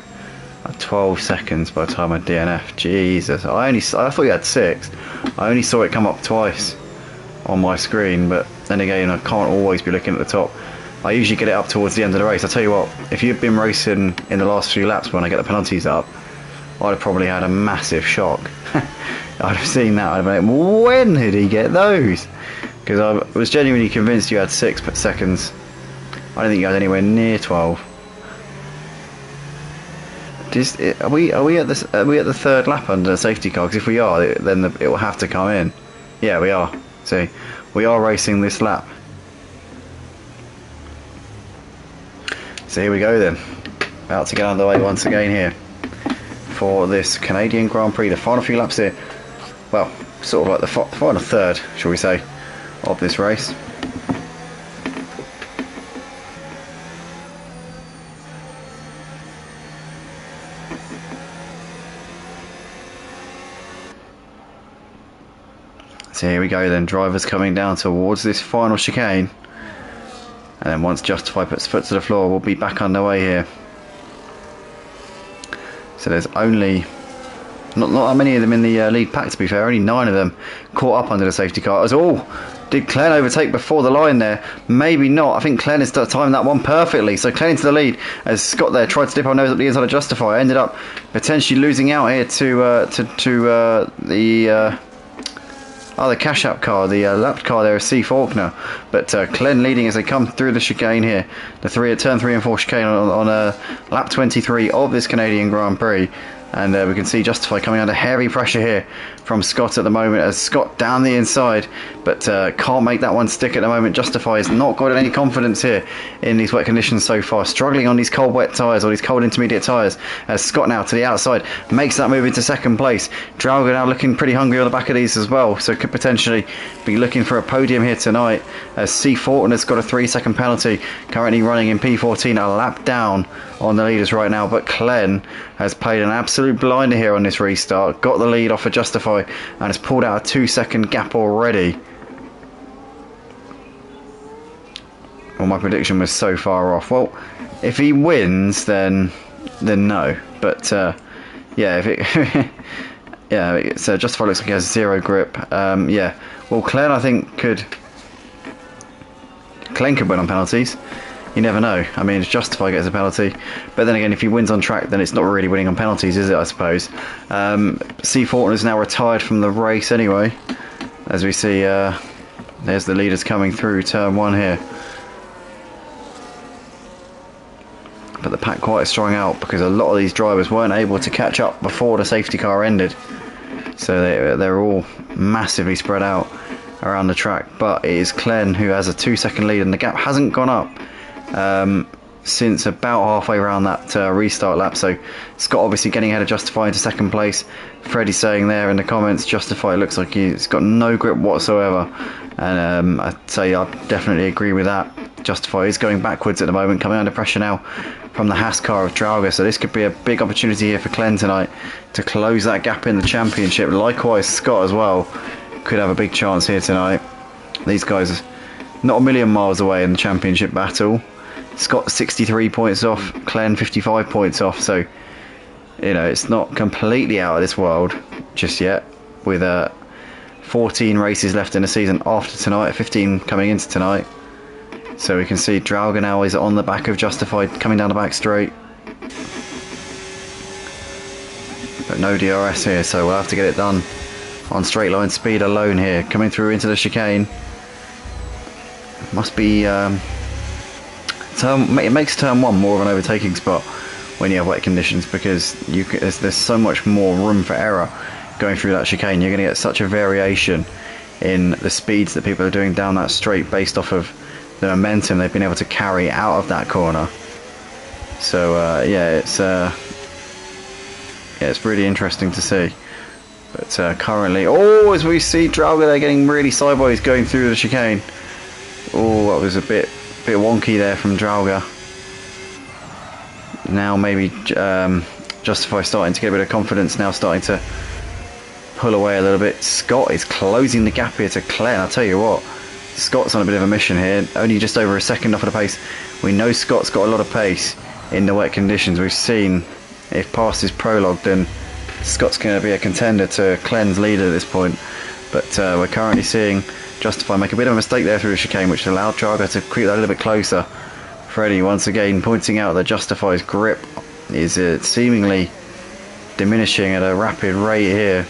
12 seconds by the time I DNF. Jesus, I thought you had 6. I only saw it come up twice on my screen, but then again, I can't always be looking at the top. I usually get it up towards the end of the race. I'll tell you what, if you'd been racing in the last few laps when I get the penalties up, I'd have probably had a massive shock. I'd have seen that, I'd have been like, when did he get those? Because I was genuinely convinced you had 6 seconds. I don't think you had anywhere near 12. Are we at the 3rd lap under the safety car? Because if we are, then it will have to come in. Yeah, we are. See, we are racing this lap. So here we go then. About to get underway once again here for this Canadian Grand Prix. The final few laps here. Well, sort of like the final third, shall we say, of this race. So here we go then, drivers coming down towards this final chicane. And then once Justify puts foot to the floor, we'll be back underway here. So there's only not that many of them in the lead pack, to be fair. Only 9 of them caught up under the safety car. Did Glenn overtake before the line there? Maybe not. I think Glenn has timed that one perfectly. So Glenn into the lead as Scott there tried to dip our nose up the inside of Justify. Ended up potentially losing out here to the cash app car, the lapped car there is C. Faulkner. But Glenn leading as they come through the chicane here. The turn 3 and 4 chicane on lap 23 of this Canadian Grand Prix. And we can see Justify coming under heavy pressure here from Scott at the moment, as Scott down the inside, but can't make that one stick at the moment. Justify has not got any confidence here in these wet conditions so far, struggling on these cold wet tyres, or these cold intermediate tyres, as Scott now to the outside makes that move into 2nd place. Drauger now looking pretty hungry on the back of these as well, so could potentially be looking for a podium here tonight, as C. Fortin has got a 3-second penalty, currently running in P14, a lap down on the leaders right now. But Glenn has played an absolute blinder here on this restart, got the lead off of Justify, and has pulled out a 2-second gap already. Well, my prediction was so far off. Well, if he wins, then no. But yeah, if it yeah, so Justify looks like he has 0 grip. Yeah, well, Glenn I think could win on penalties. You never know. I mean, Justify gets a penalty, but then again, if he wins on track, then it's not really winning on penalties, is it? I suppose. C. Fortin is now retired from the race anyway, as we see. There's the leaders coming through turn 1 here, but the pack quite strung out because a lot of these drivers weren't able to catch up before the safety car ended, so they're all massively spread out around the track. But it is Glenn who has a 2-second lead, and the gap hasn't gone up since about halfway around that restart lap. So Scott obviously getting ahead of Justify into 2nd place. Freddie saying there in the comments, Justify looks like he's got no grip whatsoever, and I'd say I definitely agree with that. Justify is going backwards at the moment, coming under pressure now from the Haas car of Drauger, so this could be a big opportunity here for Glenn tonight to close that gap in the championship. Likewise, Scott as well could have a big chance here tonight. These guys are not a million miles away in the championship battle. Scott 63 points off, Glenn 55 points off, so you know it's not completely out of this world just yet, with 14 races left in the season after tonight, 15 coming into tonight. So we can see Drauger now is on the back of Justified, coming down the back straight. no DRS here, so we'll have to get it done on straight line speed alone here. Coming through into the chicane. Must be it makes turn 1 more of an overtaking spot when you have wet conditions, because there's so much more room for error going through that chicane. You're going to get such a variation in the speeds that people are doing down that straight based off of the momentum they've been able to carry out of that corner. So yeah, it's really interesting to see. But currently, as we see Drauga there getting really sideways going through the chicane. That was a bit wonky there from Drauga. Now maybe Justify starting to get a bit of confidence, now starting to pull away a little bit. Scott is closing the gap here to Claire. I'll tell you what, Scott's on a bit of a mission here, only just over a second off of the pace. We know Scott's got a lot of pace in the wet conditions. We've seen, if past his prologue, then Scott's going to be a contender to Clen's lead at this point. But we're currently seeing Justify make a bit of a mistake there through the chicane, which allowed Drauga to creep that a little bit closer. Freddie once again pointing out that Justify's grip is seemingly diminishing at a rapid rate here.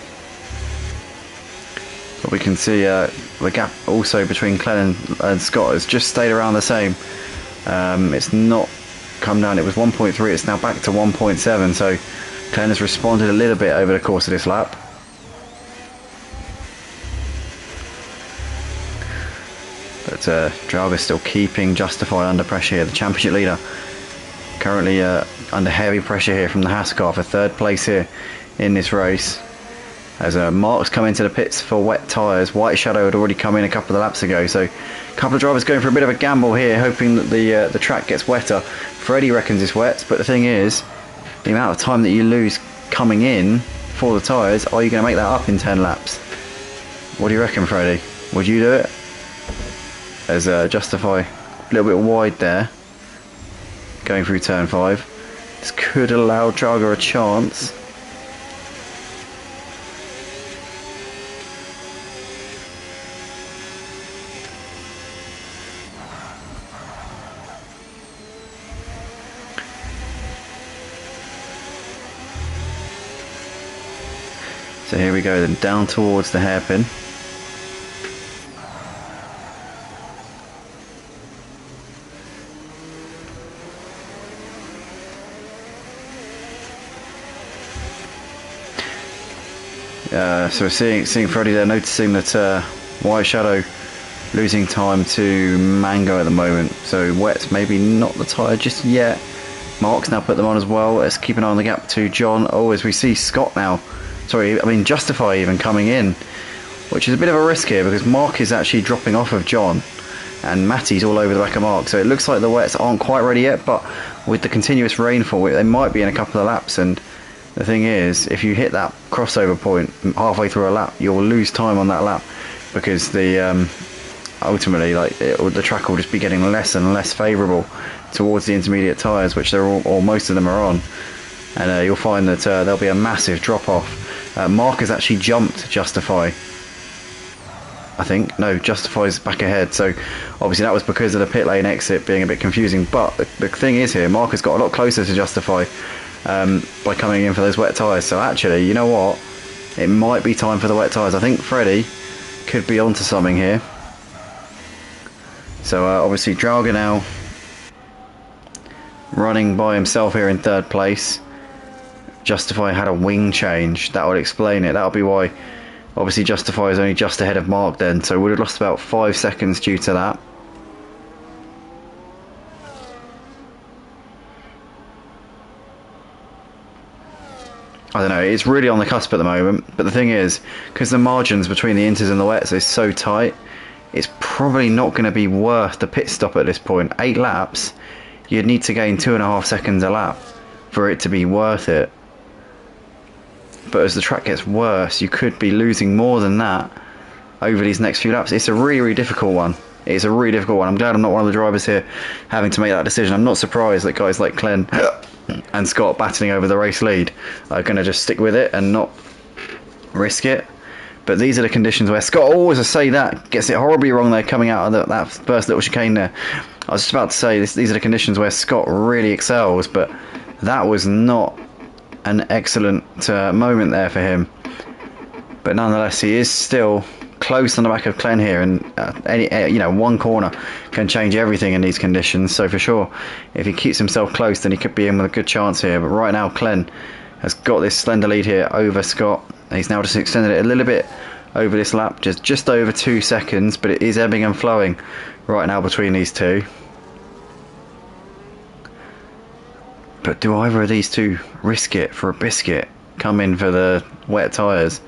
But we can see the gap also between Clen and Scott has just stayed around the same. It's not come down. It was 1.3, it's now back to 1.7, so Clen has responded a little bit over the course of this lap. But Drauga's still keeping Justify under pressure here. The championship leader currently under heavy pressure here from the Haas car for third place here in this race. As Mark's come into the pits for wet tyres. White Shadow had already come in a couple of laps ago, so a couple of drivers going for a bit of a gamble here, hoping that the track gets wetter. Freddie reckons it's wet, but the thing is, the amount of time that you lose coming in for the tyres, are you going to make that up in 10 laps? What do you reckon, Freddie? Would you do it? As Justify a little bit wide there, going through turn 5. This could allow Drauga a chance. So here we go then, down towards the hairpin. So we're seeing Freddie there, noticing that White Shadow losing time to Mango at the moment. So wet's maybe not the tyre just yet. Mark's now put them on as well. Let's keep an eye on the gap to John. As we see Scott now, Justify even coming in, which is a bit of a risk here because Mark is actually dropping off of John and Matty's all over the back of Mark. So it looks like the wets aren't quite ready yet, but with the continuous rainfall, they might be in a couple of laps. And the thing is, if you hit that crossover point halfway through a lap, you'll lose time on that lap because the ultimately the track will just be getting less and less favourable towards the intermediate tyres, which they're all, or most of them are on, and you'll find that there'll be a massive drop off. Mark has actually jumped Justify. I think no, Justify's back ahead, so obviously that was because of the pit lane exit being a bit confusing. But the thing is here, Mark has got a lot closer to Justify by coming in for those wet tyres. So actually, you know what, it might be time for the wet tyres. I think Freddie could be onto something here. So obviously Drauga now running by himself here in third place. Justify had a wing change, that would explain it. That'll be why obviously Justify is only just ahead of Mark then, so would have lost about 5 seconds due to that. I don't know, it's really on the cusp at the moment, but the thing is, because the margins between the inters and the wets is so tight, it's probably not going to be worth the pit stop at this point. 8 laps, you'd need to gain 2.5 seconds a lap for it to be worth it. But as the track gets worse, you could be losing more than that over these next few laps. It's a really, really difficult one. It's a really difficult one. I'm glad I'm not one of the drivers here having to make that decision. I'm not surprised that guys like Clen and Scott battling over the race lead are going to just stick with it and not risk it. But these are the conditions where Scott, always I say that, gets it horribly wrong there coming out of that first little chicane there. I was just about to say these are the conditions where Scott really excels, but that was not an excellent moment there for him. But nonetheless, he is still close on the back of Glenn here, and you know, one corner can change everything in these conditions. So for sure, if he keeps himself close, then he could be in with a good chance here. But right now, Glenn has got this slender lead here over Scott. He's now just extended it a little bit over this lap, just over 2 seconds, but it is ebbing and flowing right now between these two. But do either of these two risk it for a biscuit? Come in for the wet tyres?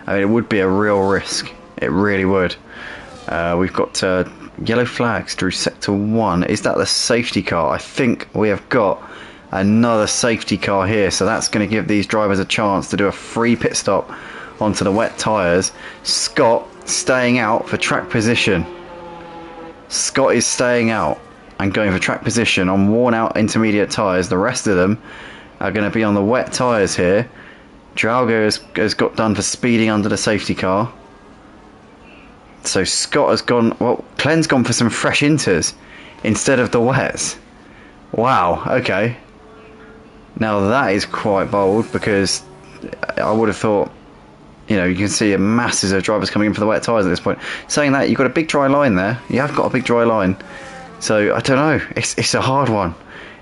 I mean, it would be a real risk. It really would. We've got yellow flags through sector 1. Is that the safety car? I think we have got another safety car here, so that's going to give these drivers a chance to do a free pit stop onto the wet tyres. Scott staying out for track position. Scott is staying out and going for track position on worn out intermediate tyres. The rest of them are going to be on the wet tyres here. Drago has got done for speeding under the safety car. So Scott has gone, well, Glenn's gone for some fresh inters instead of the wets. Wow, okay. Now that is quite bold, because I would have thought, you know, you can see masses of drivers coming in for the wet tyres at this point. Saying that, you've got a big dry line there. You have got a big dry line. So, I don't know. It's a hard one.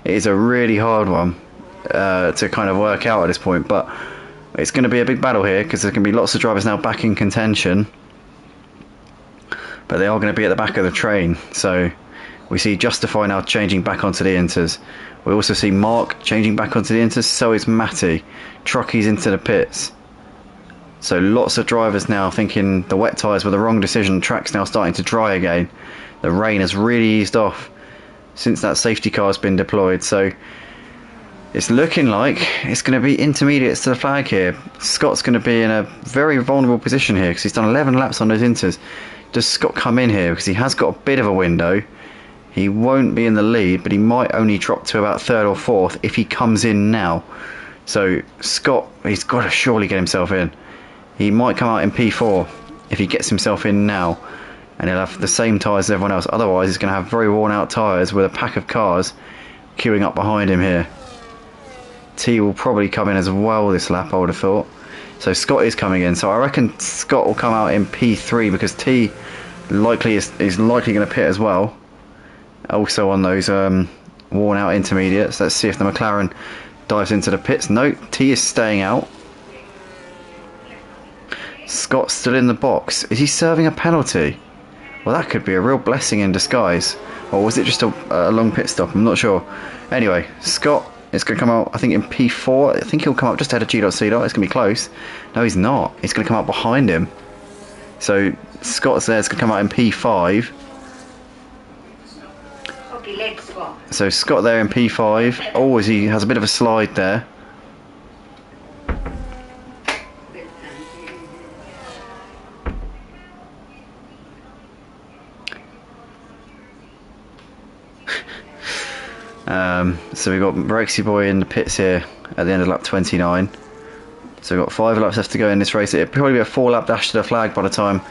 It is a really hard one to kind of work out at this point. But it's going to be a big battle here, because there's going to be lots of drivers now back in contention. But they are going to be at the back of the train. So, we see Justify now changing back onto the inters. We also see Mark changing back onto the inters. So is Matty. Truckies into the pits. So lots of drivers now thinking the wet tyres were the wrong decision. Track's now starting to dry again. The rain has really eased off since that safety car has been deployed. So it's looking like it's going to be intermediates to the flag here. Scott's going to be in a very vulnerable position here, because he's done 11 laps on those inters. Does Scott come in here? Because he has got a bit of a window. He won't be in the lead, but he might only drop to about 3rd or 4th if he comes in now. So Scott, he's got to surely get himself in. He might come out in P4 if he gets himself in now, and he'll have the same tyres as everyone else. Otherwise, he's going to have very worn out tyres with a pack of cars queuing up behind him here. T will probably come in as well this lap, I would have thought. So Scott is coming in. So I reckon Scott will come out in P3, because T likely is likely going to pit as well. Also on those worn out intermediates. Let's see if the McLaren dives into the pits. No, T is staying out. Scott's still in the box. Is he serving a penalty? Well, that could be a real blessing in disguise. Or was it just a long pit stop? I'm not sure. Anyway, Scott is going to come out, I think, in P4. I think he'll come up just ahead of G.C. It's going to be close. No, he's not. He's going to come out behind him. So Scott's there. It's going to come out in P5. So Scott there in P5. Oh, he has a bit of a slide there. So we've got Brexy Boy in the pits here at the end of lap 29. So we've got 5 laps left to go in this race. It'll probably be a 4-lap dash to the flag by the time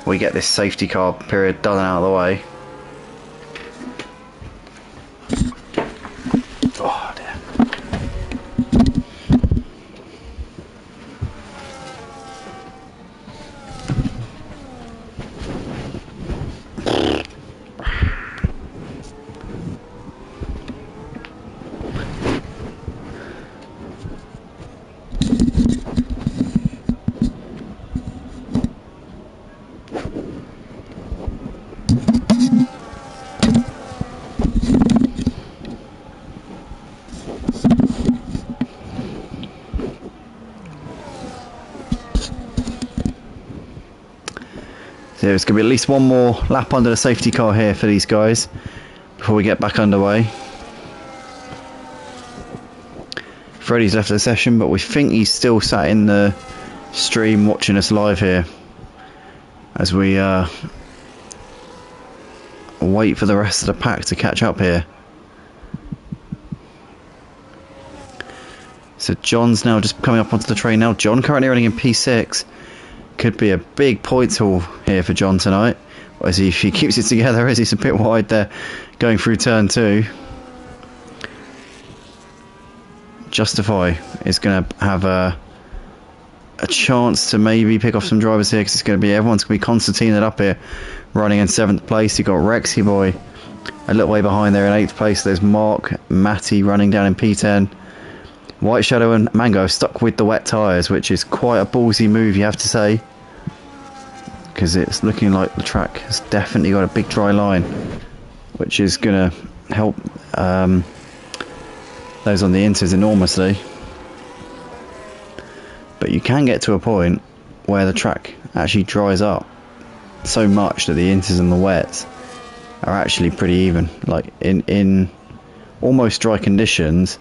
we get this safety car period done and out of the way. Oh dear. So there's going to be at least one more lap under the safety car here for these guys before we get back underway. Freddie's left the session, but we think he's still sat in the stream watching us live here as we wait for the rest of the pack to catch up here. So John's now just coming up onto the train now. John currently running in P6. Could be a big points haul here for John tonight. If he keeps it together, as he's a bit wide there going through turn 2. Justify is going to have a chance to maybe pick off some drivers here, because it's going to be, everyone's going to be concertinaed up here, running in 7th place. You've got Rexy Boy a little way behind there in 8th place. There's Mark, Matty running down in P10. White Shadow and Mango stuck with the wet tyres, which is quite a ballsy move, you have to say, because it's looking like the track has definitely got a big dry line, which is going to help those on the inters enormously. But you can get to a point where the track actually dries up so much that the inters and the wets are actually pretty even. Like in almost dry conditions,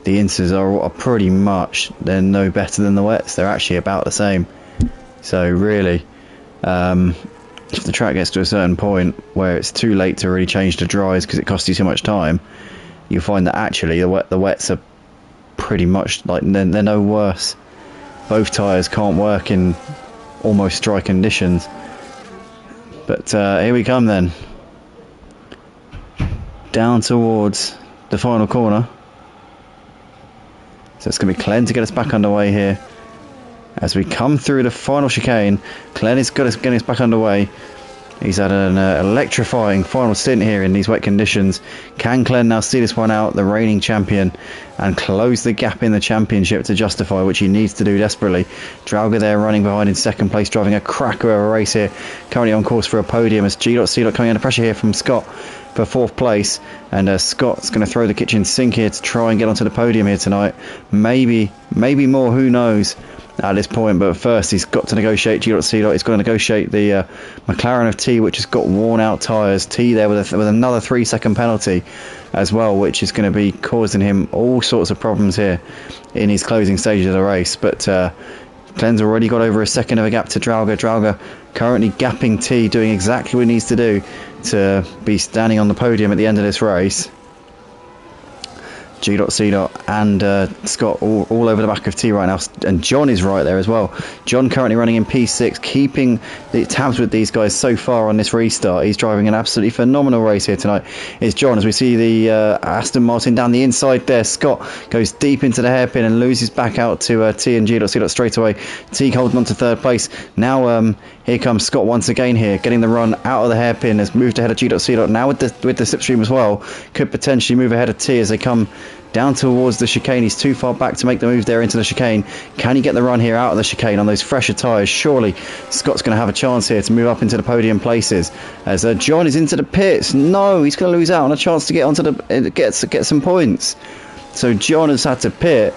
the inters are pretty much, they're no better than the wets. They're actually about the same. So really, if the track gets to a certain point where it's too late to really change to dries because it costs you too much time, you find that actually the wets are pretty much like, they're no worse. Both tyres can't work in almost dry conditions. But here we come then, down towards the final corner. So it's going to be Glenn to get us back underway here. As we come through the final chicane, Glenn is getting us back underway. He's had an electrifying final stint here in these wet conditions. Can Glenn now see this one out, the reigning champion, and close the gap in the championship to Justify, which he needs to do desperately? Drauga there running behind in 2nd place, driving a cracker of a race here. Currently on course for a podium as G.C. coming under pressure here from Scott for 4th place. And Scott's going to throw the kitchen sink here to try and get onto the podium here tonight. Maybe more, who knows at this point, but first he's got to negotiate G.C. He's got to negotiate the McLaren of T, which has got worn out tyres. T there with another 3-second penalty as well, which is going to be causing him all sorts of problems here in his closing stages of the race. But Glenn's already got over a second of a gap to Drauga. Drauga currently gapping T, doing exactly what he needs to do to be standing on the podium at the end of this race. G.C. and Scott all over the back of T right now, and John is right there as well. John currently running in P6, keeping the tabs with these guys so far on this restart. He's driving an absolutely phenomenal race here tonight, is John, as we see the Aston Martin down the inside there. Scott goes deep into the hairpin and loses back out to T and G.C. straight away. T holding on to 3rd place. Now here comes Scott once again here, getting the run out of the hairpin, has moved ahead of G.C. Now with the slipstream as well, could potentially move ahead of T as they come down towards the chicane. He's too far back to make the move there into the chicane. Can he get the run here out of the chicane on those fresher tyres? Surely Scott's going to have a chance here to move up into the podium places, as John is into the pits. No, he's going to lose out on a chance to get onto the get some points. So John has had to pit.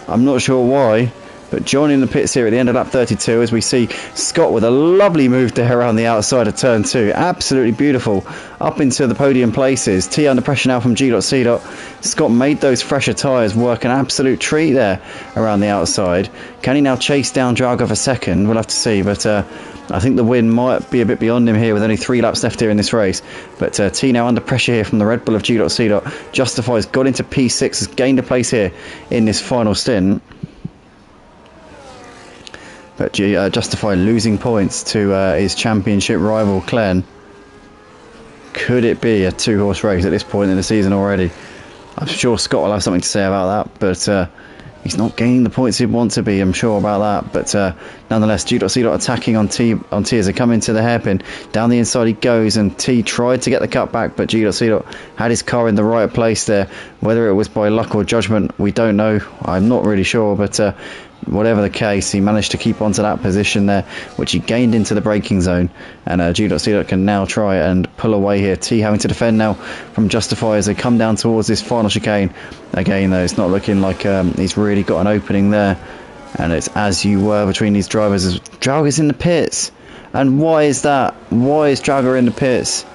I'm not sure why, but John in the pits here at the end of lap 32, as we see Scott with a lovely move there around the outside of turn 2. Absolutely beautiful. Up into the podium places. T under pressure now from G.C. Scott made those fresher tyres work an absolute treat there around the outside. Can he now chase down Drauga for 2nd? We'll have to see, but I think the win might be a bit beyond him here with only 3 laps left here in this race. But T now under pressure here from the Red Bull of G.C. Justifies got into P6, has gained a place here in this final stint. But Justify losing points to his championship rival Glenn. Could it be a 2-horse race at this point in the season already? I'm sure Scott will have something to say about that, but he's not gaining the points he'd want to be, I'm sure about that. But nonetheless, G.C. attacking on T as they come into the hairpin. Down the inside he goes, and T tried to get the cut back, but G.C. had his car in the right place there. Whether it was by luck or judgment, we don't know. I'm not really sure, but whatever the case, he managed to keep onto that position there, which he gained into the braking zone, and G.C. can now try and pull away here. T having to defend now from Justify as they come down towards this final chicane. Again though, it's not looking like he's really got an opening there, and it's as you were between these drivers as Drauga's in the pits. And why is that? Why is Drauga in the pits?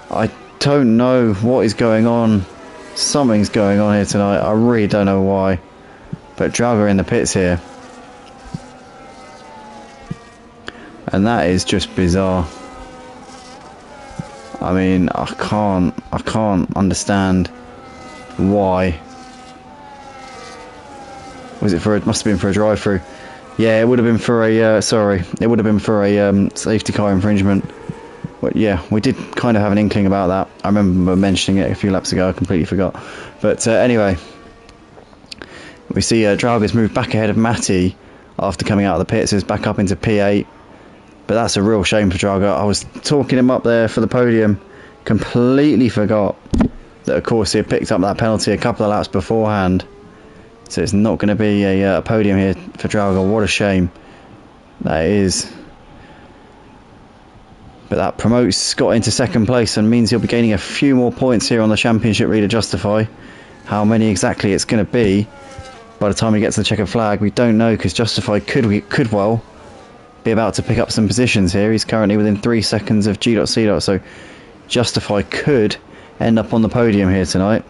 I don't know what is going on. Something's going on here tonight. I really don't know why, but Drauga in the pits here. And that is just bizarre. I mean, I can't understand why. Was it for? It must have been for a drive-through. Yeah, it would have been for a. It would have been for a safety car infringement. But yeah, we did kind of have an inkling about that. I remember mentioning it a few laps ago. I completely forgot. But anyway, We see Draga's moved back ahead of Matty after coming out of the pits. Is back up into P8. But that's a real shame for Draga. I was talking him up there for the podium. Completely forgot that, of course, he had picked up that penalty a couple of laps beforehand. So it's not going to be a podium here for Draga. What a shame that is. But that promotes Scott into second place and means he'll be gaining a few more points here on the championship leader Justify. How many exactly it's going to be by the time he gets the checkered flag, we don't know, because Justify could well be about to pick up some positions here. He's currently within 3 seconds of G.C. So Justify could end up on the podium here tonight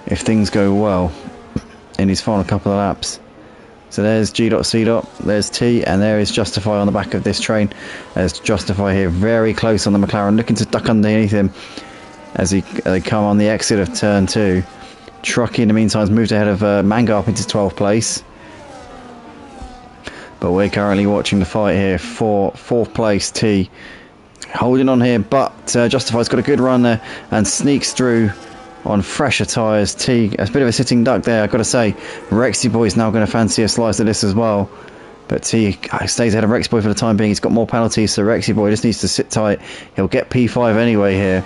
if things go well in his final couple of laps. So there's G.C. there's T, and there is Justify on the back of this train. There's Justify here very close on the McLaren, looking to duck underneath him as they come on the exit of turn 2. Truckee in the meantime has moved ahead of Manga up into 12th place. But we're currently watching the fight here for 4th place. T holding on here, but Justify's got a good run there and sneaks through on fresher tyres. T, a bit of a sitting duck there, I've got to say. Rexy Boy is now going to fancy a slice of this as well. But T stays ahead of Rexy Boy for the time being. He's got more penalties, so Rexy Boy just needs to sit tight. He'll get P5 anyway here,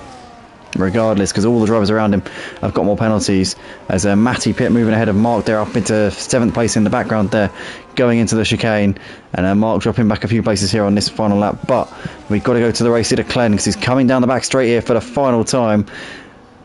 regardless, because all the drivers around him have got more penalties. As Matty Pitt moving ahead of Mark there up into 7th place in the background there, going into the chicane, and Mark dropping back a few places here on this final lap. But we've got to go to the race leader Glenn, because he's coming down the back straight here for the final time.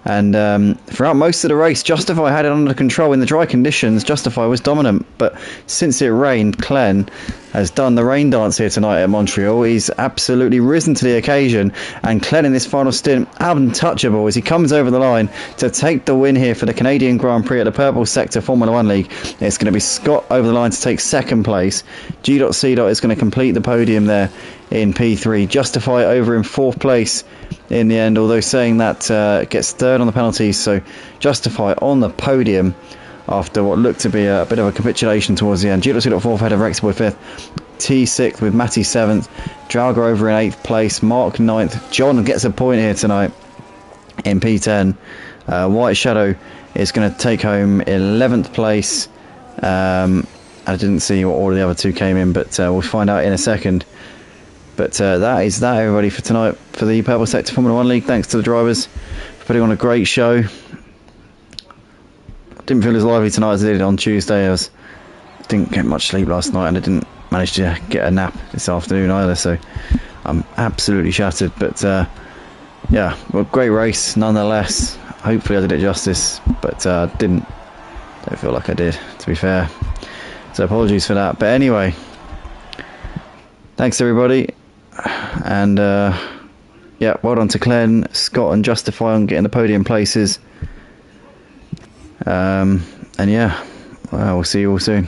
And throughout most of the race, Justify had it under control. In the dry conditions, Justify was dominant. But since it rained, Glenn has done the rain dance here tonight at Montreal. He's absolutely risen to the occasion. And Glenn in this final stint, untouchable as he comes over the line to take the win here for the Canadian Grand Prix at the Purple Sector Formula 1 League. It's going to be Scott over the line to take second place. G.C. is going to complete the podium there in P3. Justify over in 4th place in the end, although saying that gets third on the penalties. So Justify on the podium after what looked to be a bit of a capitulation towards the end. G.C. 4th, head of Rexboy 5th, T 6th with Matty 7th, Drauger over in 8th place, Mark 9th. John gets a point here tonight in P10. White Shadow is going to take home 11th place. I didn't see what order the other two came in, but we'll find out in a second. But that is that, everybody, for tonight for the Purple Sector Formula 1 League. Thanks to the drivers for putting on a great show. Didn't feel as lively tonight as I did on Tuesday. I didn't get much sleep last night, and I didn't manage to get a nap this afternoon either, so I'm absolutely shattered. But yeah, well, great race nonetheless. Hopefully I did it justice, but don't feel like I did, to be fair. So apologies for that. But anyway, thanks everybody. And yeah, well done to Glenn, Scott and Justify on getting the podium places. And yeah, we'll see you all soon.